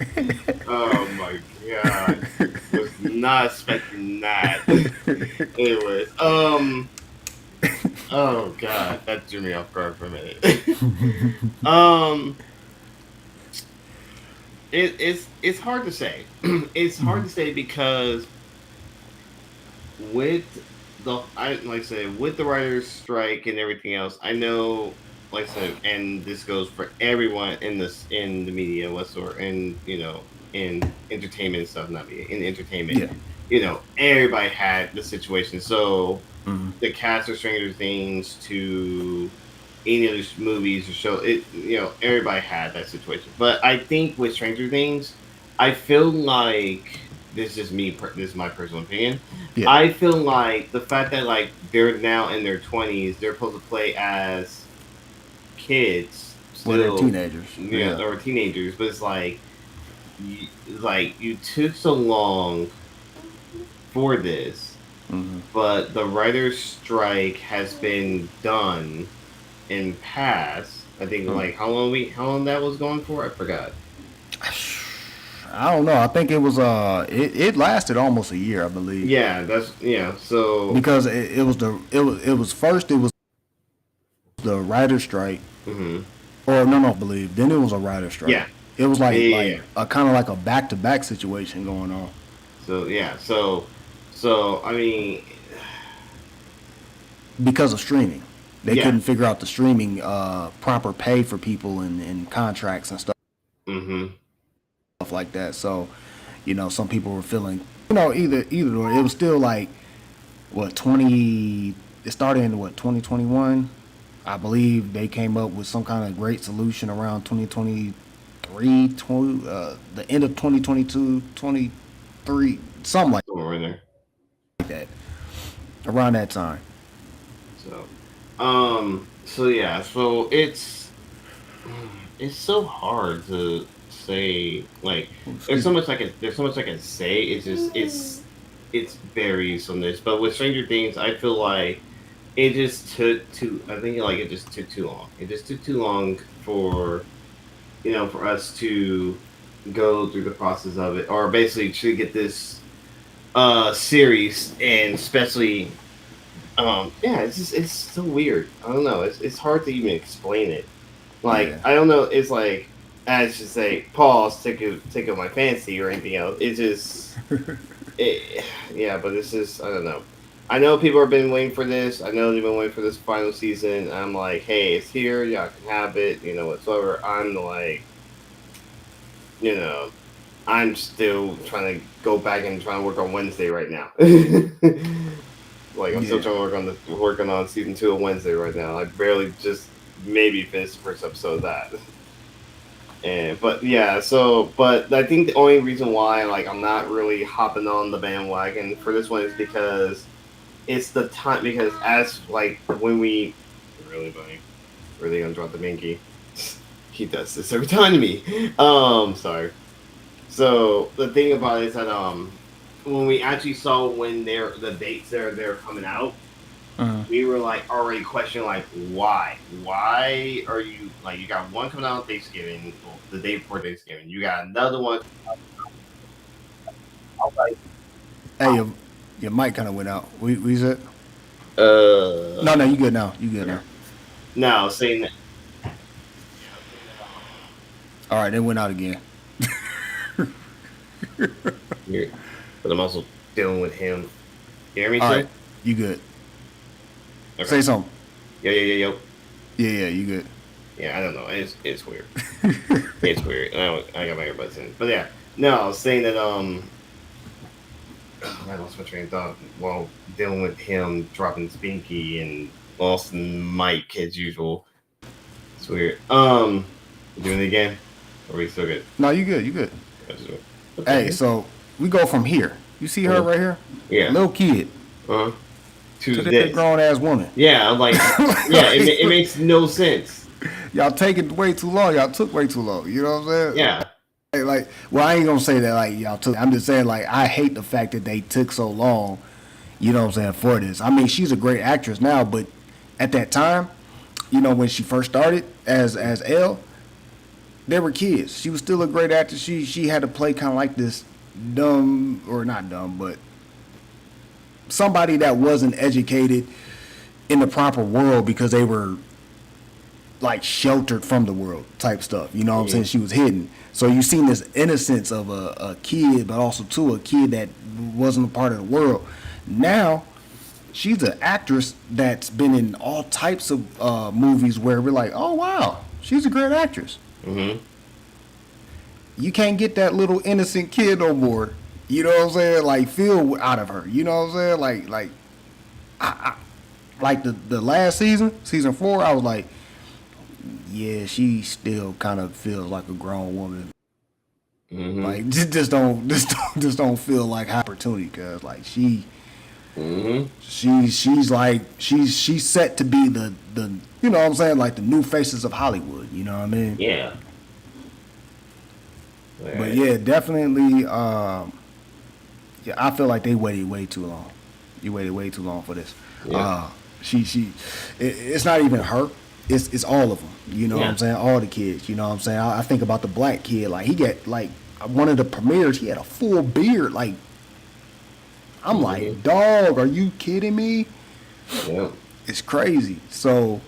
Oh my god. Was not expecting that. Anyways, oh god, that threw me off guard for a minute. um, it's hard to say. It's hard to say because with I like I said, with the writers' strike and everything else, I know, like I said, and this goes for everyone in the media whatsoever, and in entertainment and stuff, not media, in entertainment, Yeah. Everybody had the situation. So Mm-hmm. the cast of Stranger Things to any of the movies or show, everybody had that situation. But I think with Stranger Things, I feel like this is just me. This is my personal opinion. Yeah. I feel like the fact that like they're now in their 20s, they're supposed to play as kids Well, they're still, teenagers. Yeah. or teenagers, but it's like you took so long for this, Mm-hmm. but the writer's strike has been done in past. I think like how long that was going for, I forgot. I don't know. I think it was it lasted almost a year, I believe, Yeah, that's yeah. So because it was first it was the writer strike, mhm. or no, I believe then it was a writer strike. Yeah, It was yeah, yeah, like yeah. a kind of like a back to back situation going on So yeah, so I mean, because of streaming. They yeah. couldn't figure out the streaming proper pay for people and contracts and stuff Mhm. like that. So, some people were feeling, either or. It was still like what 20. It started in what 2021. I believe they came up with some kind of great solution around 2023, the end of 2022, 23, something like Somewhere in there. that, around that time. So, so yeah, so it's so hard to say. Like, Oh, excuse me. there's so much I can say. It's just it varies from this. But with Stranger Things, I feel like it just took too. I think like it just took too long. It just took too long for for us to go through the process of it, or basically to get this series, and especially yeah, it's so weird. I don't know. It's hard to even explain it. Like Yeah. I don't know. It's like I should say pause, take up my fancy or anything else. It's just yeah, but it's just I don't know. I know people have been waiting for this. I know they've been waiting for this final season. I'm like, hey, it's here. Y'all can have it. Whatsoever. I'm like, you know, I'm still trying to go back and trying to work on Wednesday right now. Like I'm still Yeah. trying to working on season 2 of Wednesday right now. I barely just maybe finished the first episode of that. And but yeah, but I think the only reason why like I'm not really hopping on the bandwagon for this one is because it's the time because as like when we really buddy, really gonna drop the binky. He does this every time to me. Sorry. So the thing about it is that when we actually saw when the dates they're coming out, Uh, we were like already questioning like why are you like you got one coming out on Thanksgiving, well, the day before Thanksgiving, you got another one. I was like, hey, your mic kind of went out. We said no, no, uh, you good now. You good okay. now. No, saying that All right, it went out again. here, but I'm also dealing with him. You hear me All right, still? you good. Okay. Say something. Yo. Yeah, yeah, you good. Yeah, I don't know. It's weird. It's weird. I got my earbuds in, but yeah. No, I was saying that I lost my train of thought while dealing with him dropping Spinky and Austin Mike as usual. It's weird. Doing it again? Or are we still good? No, you good. You good. What the Hey, heck? so we go from here. You see her right here, Yeah. little kid, Uh huh. to that Tuesdays. grown ass woman. Yeah, I'm like, yeah, it makes no sense. Y'all taking way too long. Y'all took way too long. You know what I'm saying? Yeah. Like, well, I ain't gonna say that like y'all took. I'm just saying like I hate the fact that they took so long. You know what I'm saying for this. I mean, she's a great actress now, but at that time, when she first started as Elle, they were kids. She was still a great actress. She had to play kind of like this dumb or not dumb, but somebody that wasn't educated in the proper world because they were like sheltered from the world type stuff. You know what I'm saying? Mm-hmm. She was hidden. So you seen this innocence of a kid, but also too a kid that wasn't a part of the world. Now she's an actress that's been in all types of movies where we're like, oh wow, she's a great actress. Mm-hmm. You can't get that little innocent kid no more. You know what I'm saying? Like feel out of her. You know what I'm saying? Like the last season 4. I was like, yeah, she still kind of feels like a grown woman. Mm-hmm. Like just don't feel like opportunity because like Mm-hmm. she's set to be the you know what I'm saying, like the new faces of Hollywood. You know what I mean? Yeah. All But right. yeah, definitely. Yeah, I feel like they waited way too long. You waited way too long for this. Yeah. It's not even her. It's all of them. You know what Yeah. I'm saying? All the kids. You know what I'm saying? I think about the black kid. Like he got like one of the premieres. He had a full beard. Like I'm Mm-hmm. like, dog, are you kidding me? Yeah. It's crazy. So,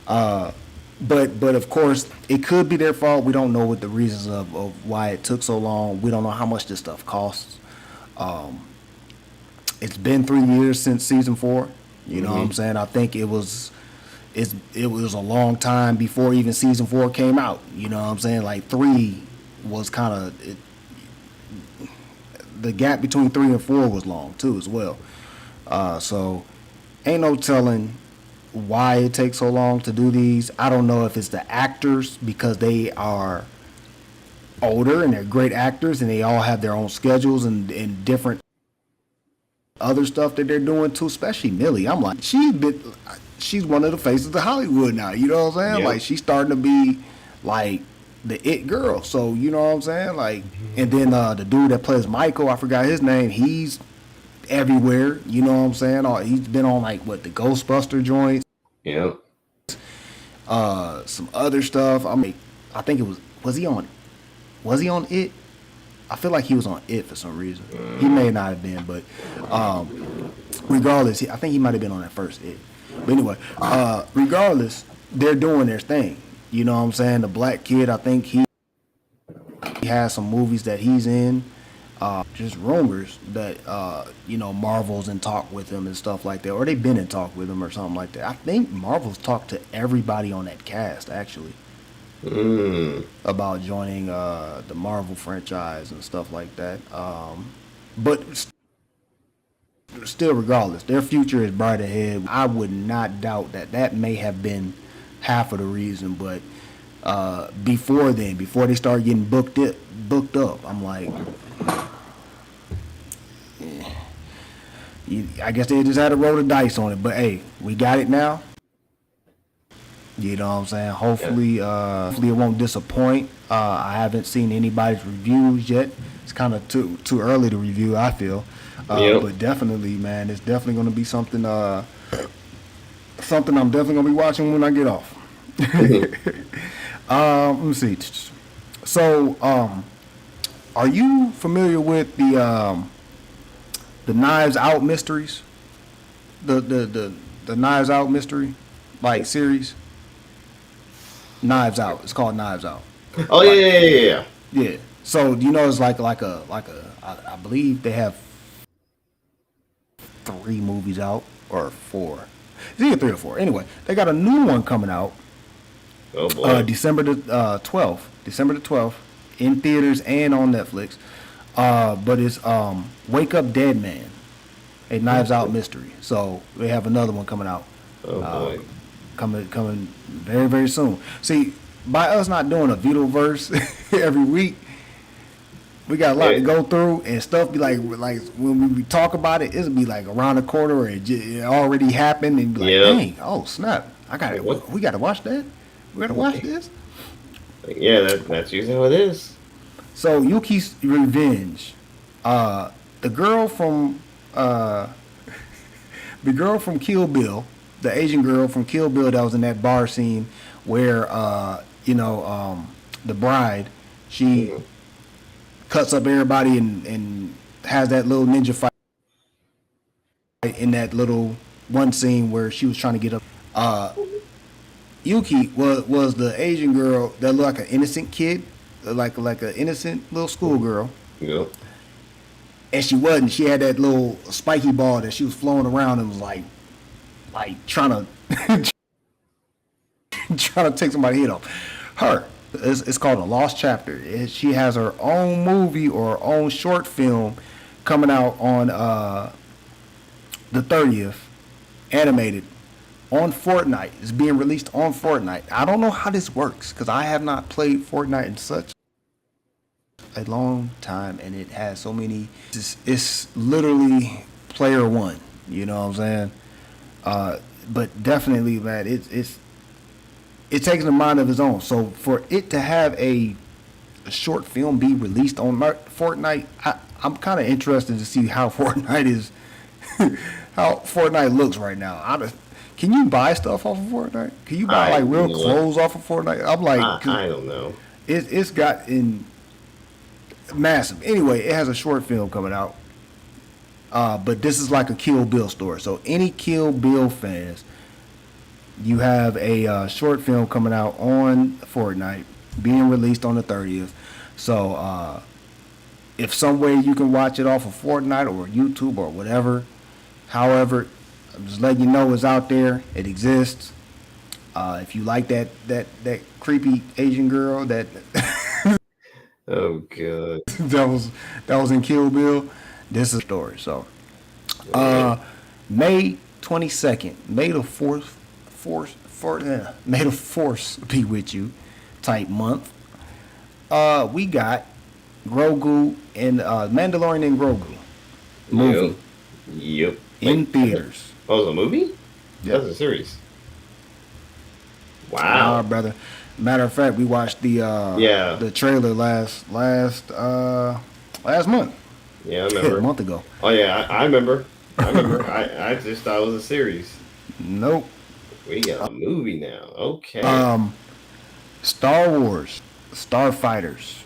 but of course, it could be their fault. We don't know what the reasons of why it took so long. We don't know how much this stuff costs. It's been 3 years since season 4. You know what I'm Mm-hmm. saying? I think it was a long time before even season 4 came out. You know what I'm saying? Like 3 was kind of the gap between 3 and 4 was long too as well. So ain't no telling why it takes so long to do these. I don't know if it's the actors because they are older and they're great actors and they all have their own schedules and different other stuff that they're doing too, especially Millie. I'm like, she's one of the faces of Hollywood now. You know what I'm saying? Like Yep. she's starting to be like the it girl. So you know what I'm saying? Like, and then the dude that plays Michael, I forgot his name. He's everywhere. You know what I'm saying? He's been on like what the Ghostbuster joints, Yeah. some other stuff. I mean, I think it was he on it? I feel like he was on it for some reason. He may not have been, but regardless, I think he might have been on that first it. But anyway, regardless, they're doing their thing. You know what I'm saying? The black kid, I think he has some movies that he's in. Just rumors that Marvel's in talk with him and stuff like that, or they've been in talk with him or something like that. I think Marvel's talked to everybody on that cast actually about joining the Marvel franchise and stuff like that. But still, regardless, their future is bright ahead. I would not doubt that may have been half of the reason, but before then, before they start getting booked up, I'm like, I guess they just had to roll the dice on it. But hey, we got it now. You know what I'm saying? Hopefully it won't disappoint. I haven't seen anybody's reviews yet. It's kind of too early to review, I feel. But definitely, man, it's definitely going to be something I'm definitely going to be watching when I get off. Let me see. So, are you familiar with the Knives Out mysteries? The Knives Out mystery like series? Knives Out. It's called Knives Out. Oh yeah. Yeah. So it's like I believe they have 3 movies out or 4. It's either 3 or 4. Anyway, they got a new one coming out. Oh boy. December the 12th in theaters and on Netflix. But it's Wake Up Dead Man, a Knives Out mystery. So they have another one coming out. Oh boy. Coming very, very soon. See, by us not doing a VitoVerse every week, we got a lot to go through, and stuff be like when we talk about it, it'll be like around the corner, or it already happened, and be like, dang, oh snap, we got to watch that. We got to watch this. Yeah, that's usually how it is. So Yuki's Revenge, the girl from Kill Bill, the Asian girl from Kill Bill that was in that bar scene where the bride, she cuts up everybody and has that little ninja fight in that little one scene where she was trying to get up. Yuki was the Asian girl that looked like an innocent kid, like an innocent little schoolgirl. Yeah. And she wasn't. She had that little spiky ball that she was flowing around and was like trying to trying to take somebody's head off. Her. It's called A Lost Chapter. She has her own movie or her own short film coming out on the 30th, animated, on Fortnite. It's being released on Fortnite. I don't know how this works because I have not played Fortnite in such a long time, and it has so many. It's literally player one. You know what I'm saying? But definitely, man, it takes a mind of its own. So for it to have a short film be released on Fortnite, I'm kind of interested to see how Fortnite is, how Fortnite looks right now. Can you buy stuff off of Fortnite? Can you buy like real clothes off of Fortnite? I'm like, I don't know. It's gotten massive. Anyway, it has a short film coming out. But this is like a Kill Bill story. So any Kill Bill fans, you have a short film coming out on Fortnite, being released on the 30th. So if some way you can watch it off of Fortnite or YouTube or whatever, however, I'm just letting you know it's out there. It exists. If you like that creepy Asian girl that oh god, that was in Kill Bill, this is a story. So May 22nd, May the force be with you type month. We got Grogu and Mandalorian and Grogu movie. Yep. In theaters. Oh, it's a movie? Yeah. That's a series. Wow. Brother. Matter of fact, we watched the trailer last month. Yeah, I a remember. month ago. Oh yeah, I remember. I remember. I just thought it was a series. Nope. We got a movie now. Okay. Um, Star Wars, Starfighters.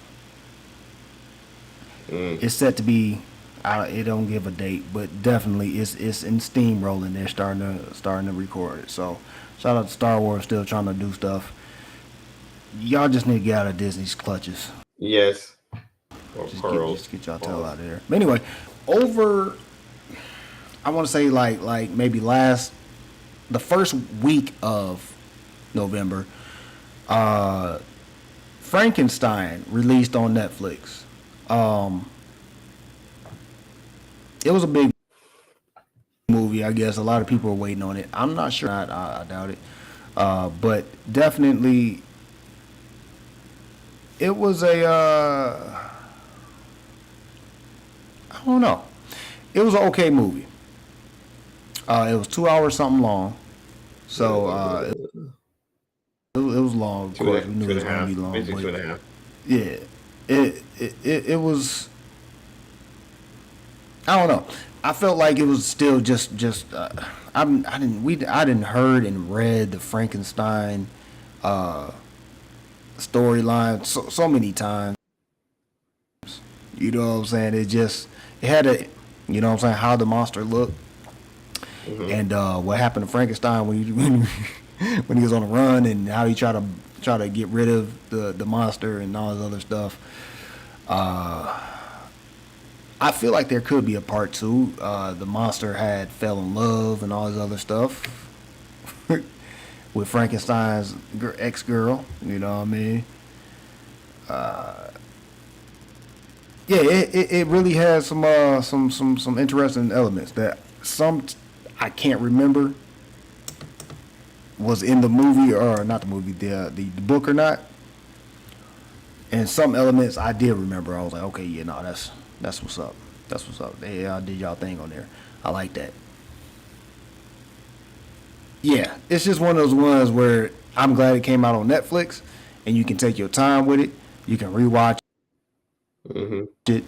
Mm. It's set to be. It don't give a date, but definitely it's in steamrolling. They're starting to record it. So shout out to Star Wars, still trying to do stuff. Y'all just need to get out of Disney's clutches. Yes. Or Just pearls. get y'all tail Balls. out of there. But anyway, over I want to say like maybe the first week of November, uh, Frankenstein released on Netflix. Um, it was a big movie, I guess. A lot of people are waiting on it. I'm not sure. I doubt it. But definitely, it was a. I don't know. It was an okay movie. It was 2 hours something long. So it was long. Of course, we knew Two it and was a going to be half. long. Basically But two and a half. yeah, it was. I don't know. I felt like it was still just. I didn't heard and read the Frankenstein uh, storyline so many times. You know what I'm saying? It had a, you know what I'm saying, how the monster looked Mm-hmm. and what happened to Frankenstein when he when he was on the run and how he try to get rid of the monster and all this other stuff. I feel like there could be a part two. The monster had fell in love and all this other stuff with Frankenstein's ex girl. You know what I mean? Yeah, it really has some interesting elements that some I can't remember was in the movie or not the movie the book or not, and some elements I did remember. I was like, okay, yeah, no, that's what's up. That's what's up. Hey, y'all did y'all thing on there. I like that. Yeah, it's just one of those ones where I'm glad it came out on Netflix, and you can take your time with it. You can rewatch Mm-hmm. it.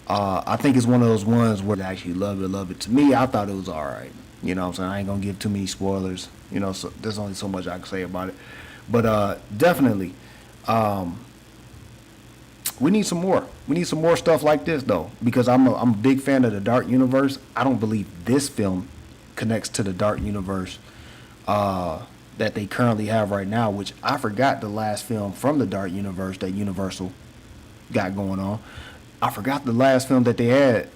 I think it's one of those ones where I actually love it. Love it. To me, I thought it was all right. You know what I'm saying? I ain't gonna give too many spoilers. You know, so there's only so much I can say about it. But definitely, um, we need some more. We need some more stuff like this though, because I'm a big fan of the Dark Universe. I don't believe this film connects to the Dark Universe uh, that they currently have right now. Which I forgot the last film from the Dark Universe that Universal got going on. I forgot the last film that they had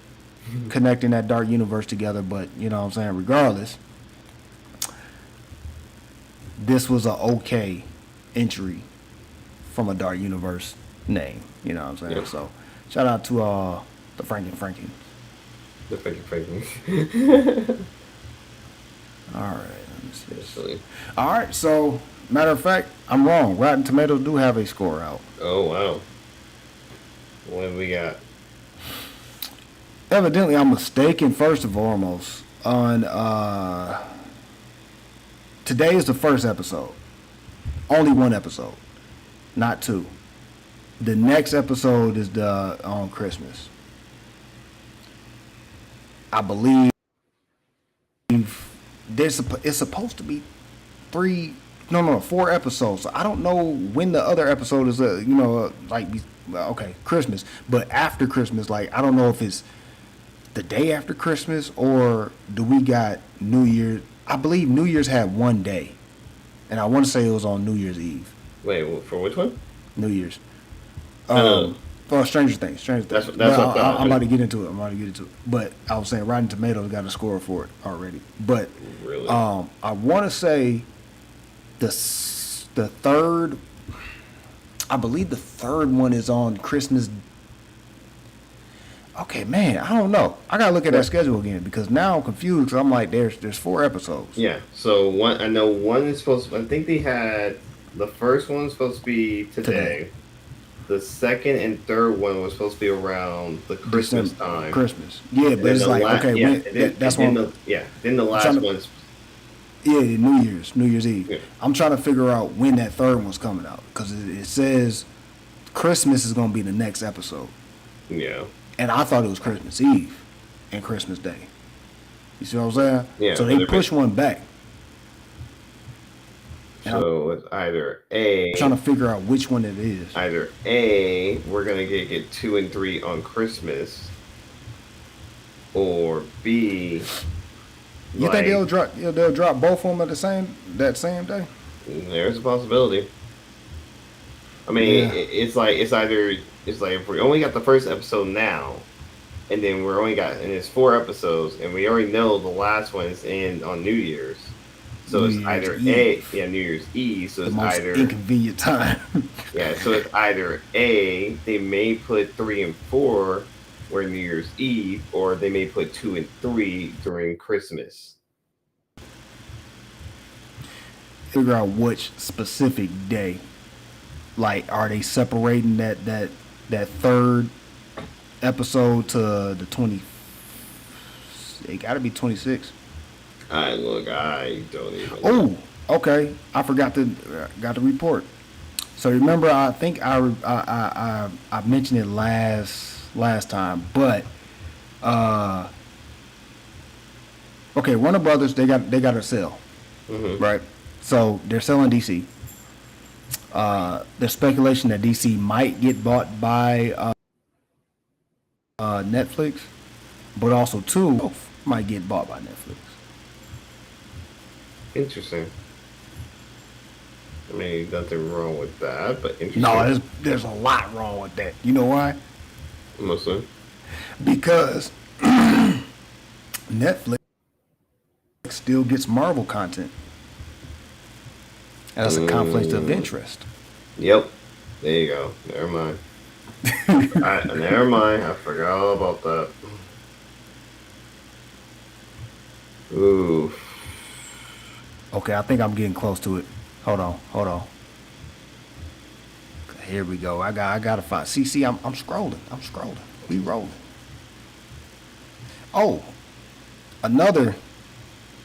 connecting that dark universe together, but you know what I'm saying? Regardless, this was a okay entry from a dark universe name. You know what I'm saying? Yep. So shout out to the Franken. The freaking. All right, let me see. Actually. All right, so matter of fact, I'm wrong. Rotten Tomatoes do have a score out. Oh wow. What have we got? Evidently, I'm mistaken. First and foremost, on today is the first episode. Only one episode, not two. The next episode is the on Christmas. I believe it's supposed to be three, no, 4 episodes. So I don't know when the other episode is. Okay, Christmas, but after Christmas, like I don't know if it's the day after Christmas or do we got New Year? I believe New Year's had one day, and I want to say it was on New Year's Eve. Wait, for which one? New Year's. No. Well, Stranger Things. That's But what I'm about to get into it. But I was saying Rotten Tomatoes got a score for it already. But Really? I want to say the third. I believe the third one is on Christmas. Okay, man, I don't know. I gotta look at that schedule again because now I'm confused. Cause I'm like, there's 4 episodes. Yeah. So one, I know one is supposed to. I think they had the first one was supposed to be today. The second and third one was supposed to be around the Christmas time. Christmas. Yeah, but it's like okay, that's one. Then the last one's. Yeah, New Year's Eve. Yeah. I'm trying to figure out when that third one's coming out because it says Christmas is gonna be the next episode. Yeah. and I thought it was Christmas Eve and Christmas Day. You see what I'm saying? Yeah. So they pushed one back. So it's either I'm trying to figure out which one it is. Either A, we're gonna get 2 and 3 on Christmas, or B. You think they'll drop both of them at that same day? There's a possibility. I mean, it's like if we only got the first episode now, and then and it's 4 episodes, and we already know the last one's in on New Year's. So it's either New Year's Eve. So it's either inconvenient time. Yeah, so it's either A, they may put 3 and 4 where New Year's Eve, or they may put 2 and 3 during Christmas. Figure out which specific day. Like, are they separating that third episode to the 20? It got to be 26. I don't even. Oh, okay. I forgot got the report. So remember, I think I mentioned it last time, but okay, Warner Brothers they got a sale, right? So they're selling DC. There's speculation that DC might get bought by Netflix, but also both might get bought by Netflix. Interesting. I mean, nothing wrong with that, but interesting. No, there's a lot wrong with that. You know why? Mostly. Because Netflix still gets Marvel content. That's a conflict of interest. Yep. There you go. Never mind. Never mind. I forgot all about that. Ooh. Okay, I think I'm getting close to it. Hold on. Here we go. I gotta find. See, I'm scrolling. We rolling. Oh, another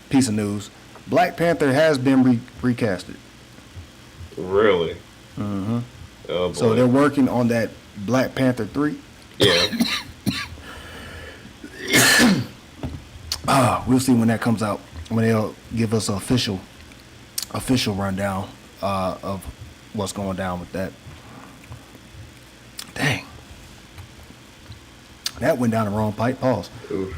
piece of news: Black Panther has been recasted. Really? Mm-hmm. Oh boy. So they're working on that Black Panther 3. Yeah. We'll see when that comes out. When they'll give us an official rundown of what's going down with that. Dang. That went down the wrong pipe. Pause. Oof.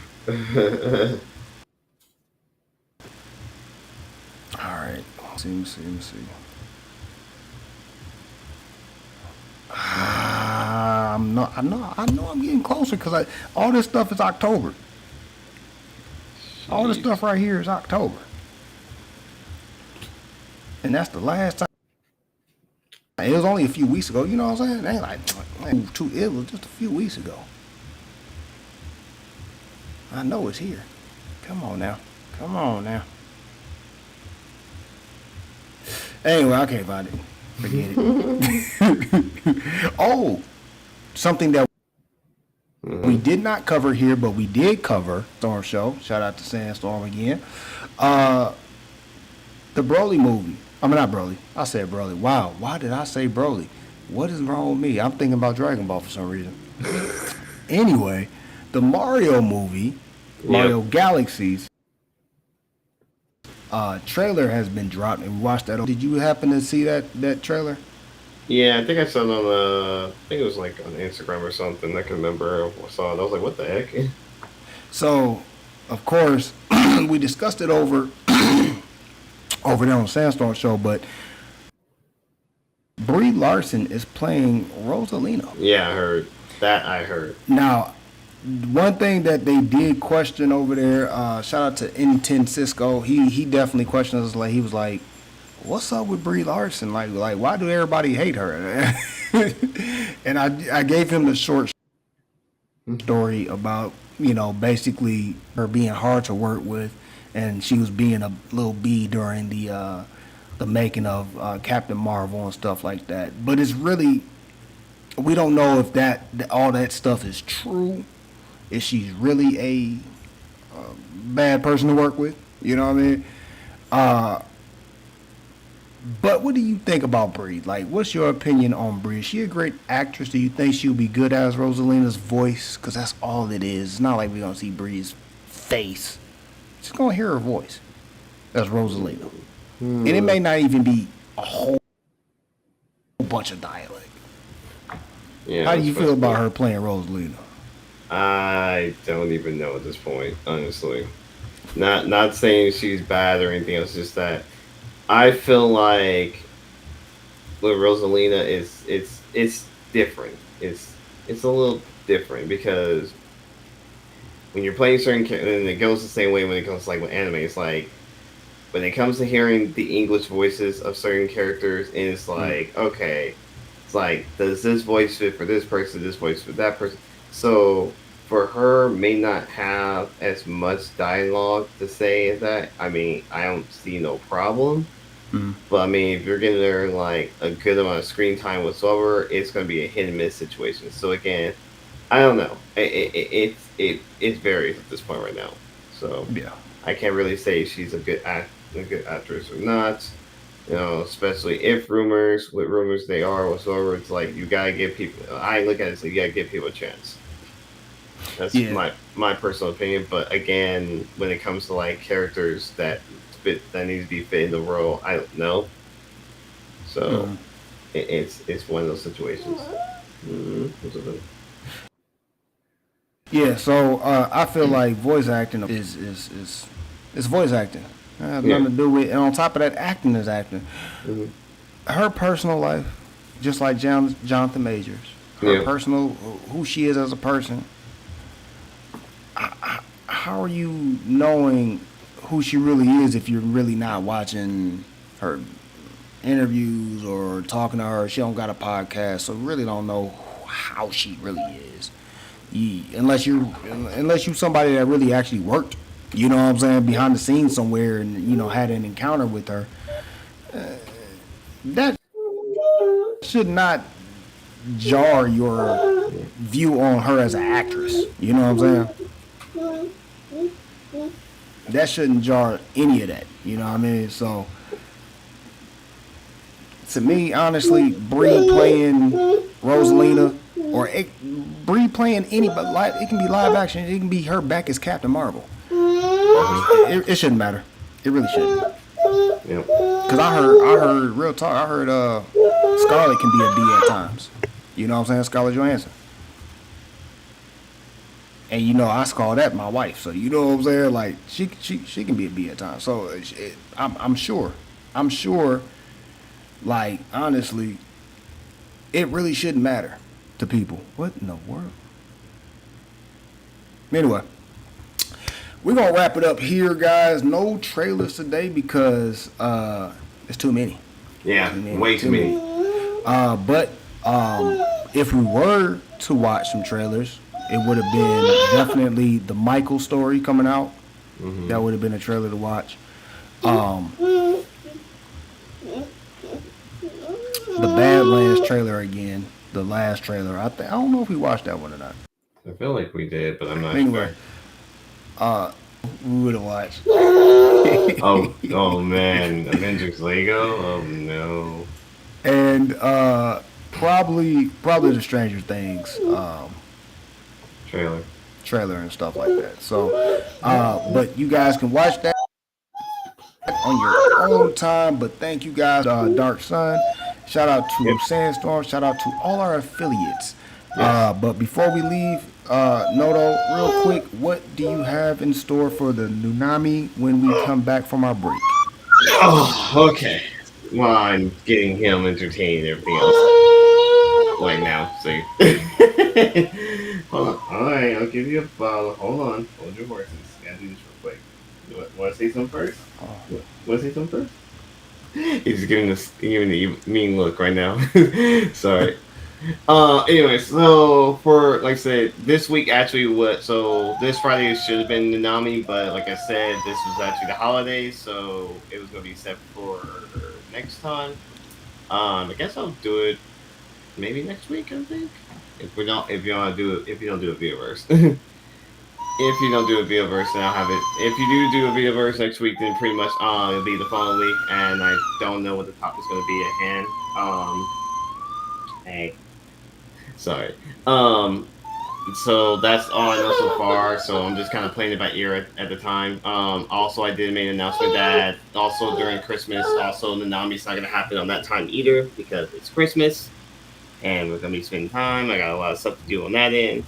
Alright. Let me see. I know I'm getting closer because all this stuff is October. All this stuff right here is October. And that's the last time. It was only a few weeks ago, you know what I'm saying? It ain't like it was just a few weeks ago. I know it's here. Come on now. Anyway, I can't find it. Forget it. Oh, something that we did not cover here, but we did cover Storm Show. Shout out to Sandstorm again. The Broly movie. I mean, not Broly. I said Broly. Wow. Why did I say Broly? What is wrong with me? I'm thinking about Dragon Ball for some reason. Anyway, the Mario movie, Mario Galaxies, trailer has been dropped, and we watched that. Did you happen to see that trailer? Yeah, I think I saw it on I think it was like on Instagram or something. I can remember I saw it. I was like, what the heck? So, of course, we discussed it over there on the Sandstorm Show, but Brie Larson is playing Rosalina. Yeah, I heard. Now, one thing that they did question over there, shout out to N10 Cisco, he definitely questioned us. Like, he was like, what's up with Brie Larson? Like why do everybody hate her? And I gave him the short story about, basically her being hard to work with, and she was being a little bee during the making of Captain Marvel and stuff like that. But it's really, we don't know if all that stuff is true. If she's really a bad person to work with, you know what I mean? But what do you think about Brie? Like, what's your opinion on Brie? Is she a great actress? Do you think she'll be good as Rosalina's voice? Because that's all it is. It's not like we're going to see Brie's face. Just going to hear her voice. That's Rosalina. And it may not even be a whole bunch of dialect. Yeah, How do you feel about her playing Rosalina? I don't even know at this point, honestly. Not saying she's bad or anything else, just that I feel like with Rosalina it's different. It's a little different because when you're playing certain characters, and it goes the same way when it comes to, like, with anime. It's like when it comes to hearing the English voices of certain characters, and it's like, okay, it's like, does this voice fit for this person, this voice for that person? So for her, may not have as much dialogue to say as that. I mean, I don't see no problem. Mm. But I mean, if you're getting there like a good amount of screen time whatsoever, it's going to be a hit and miss situation. So again, I don't know. It varies at this point right now. So Yeah. I can't really say she's a good actress or not. You know, especially if rumors they are whatsoever. It's like you gotta give people. I look at it as you gotta give people a chance. That's Yeah. my personal opinion. But again, when it comes to like characters that need to be fit in the role, I don't know. So Mm. it's one of those situations. Yeah, so I feel like voice acting is voice acting. It has Yeah. nothing to do with, and on top of that, acting is acting. Hmm. Her personal life, just like Jonathan Majors, her Yeah. personal, who she is as a person. How are you knowing who she really is if you're really not watching her interviews or talking to her? She don't got a podcast, so really don't know how she really is. Unless you somebody that really actually worked, you know what I'm saying, behind the scenes somewhere, and had an encounter with her. That should not jar your view on her as an actress. You know what I'm saying? That shouldn't jar any of that. You know what I mean? So to me, honestly, Brie playing Rosalina, or Brie playing any, but it can be live action. It can be her back as Captain Marvel. It shouldn't matter. It really shouldn't. Yeah. Cause I heard real talk. I heard Scarlett can be a B at times. You know what I'm saying? Scarlett Johansson. And I call that my wife. So you know what I'm saying? Like she can be a B at times. So I'm sure. I'm sure. Like honestly, it really shouldn't matter to people. What in the world? Anyway, we're gonna wrap it up here, guys. No trailers today because it's too many. Yeah. Too many. Way too many. But if we were to watch some trailers, it would have been definitely the Michael story coming out. Mm-hmm. That would have been a trailer to watch. The Badlands trailer again. The last trailer. I don't know if we watched that one or not. I feel like we did, but I'm not Anyway, sure. we would have watched. Oh man, Avengers Lego. Oh no. And probably the Stranger Things Trailer. trailer and stuff like that. So, but you guys can watch that on your own time. But thank you guys, Dark Sun. Shout out to Yep. Sandstorm. Shout out to all our affiliates. Yes. But before we leave, Noto, real quick, what do you have in store for the Nunami when we come back from our break? Oh, okay. Well, I'm getting him entertained and everything else right now. See. Hold on. All right, I'll give you a bottle. Hold on. Hold your horses. Gotta do this real quick. You want to say something first? Want to say something first? He's giving the mean look right now. Sorry. Anyway, so for like I said, this week actually this Friday should have been Nanami, but like I said, this was actually the holidays, so it was gonna be set for next time. I guess I'll do it maybe next week. I think if you don't do it VitoVerse. If you don't do a VitoVerse, then I'll have it. If you do a VitoVerse next week, then pretty much it'll be the following week, and I don't know what the topic's going to be at hand. Hey, sorry. Um, so that's all I know so far. So I'm just kind of playing it by ear at the time. Also, I did make an announcement that also during Christmas, also Nanami's not going to happen on that time either because it's Christmas and we're going to be spending time. I got a lot of stuff to do on that end.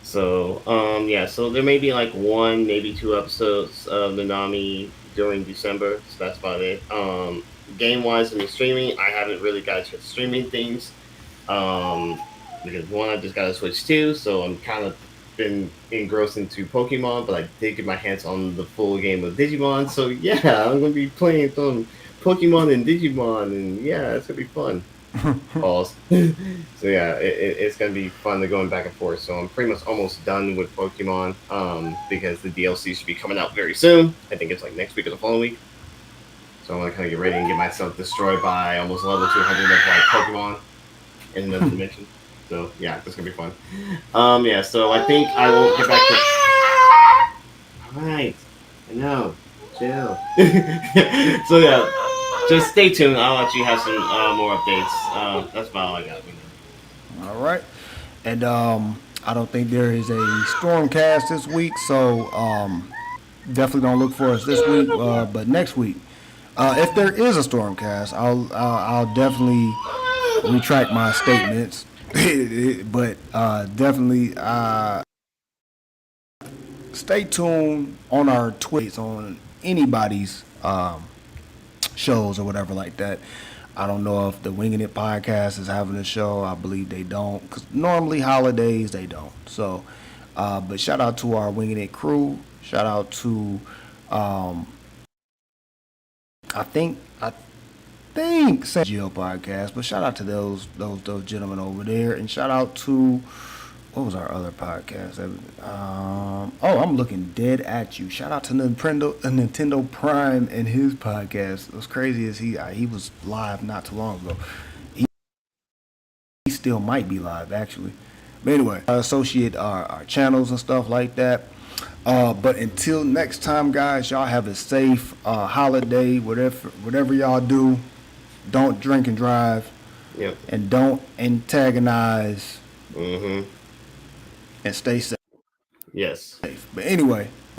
So yeah, so there may be like one, maybe two episodes of Nanami during December. So that's about it. Game wise, I mean streaming, I haven't really got to streaming things. Um, because one, I just got to Switch 2, so I'm kind of been engrossed into Pokemon, but I did get my hands on the full game of Digimon. So yeah, I'm gonna be playing some Pokemon and Digimon, and yeah, it's gonna be fun. Pause. So yeah, it's gonna be fun to going back and forth. So I'm pretty much almost done with Pokemon, because the DLC should be coming out very soon. I think it's like next week or the following week. So I'm gonna kind of get ready and get myself destroyed by almost level 200 of like Pokemon in another dimension. So yeah, that's gonna be fun. Yeah, so I think I will get back to. All right, I know, chill. So yeah, just stay tuned. I'll let you have some more updates. That's about all I got. All right. And I don't think there is a Stormcast this week, so definitely don't look for us this week. But next week, if there is a Stormcast, I'll definitely retract my statements. But definitely stay tuned on our tweets on anybody's shows or whatever like that. I don't know if the Winging It podcast is having a show. I believe they don't, because normally holidays they don't. So, but shout out to our Winging It crew. Shout out to, um, I think Geo podcast. But shout out to those gentlemen over there, and shout out to what was our other podcast? I'm looking dead at you. Shout out to Nintendo Prime and his podcast. What's crazy is he was live not too long ago. He still might be live actually. But anyway, associate our channels and stuff like that. But until next time, guys, y'all have a safe holiday. Whatever y'all do, don't drink and drive, Yep. and don't antagonize, Mm-hmm. and stay safe. Yes. But anyway,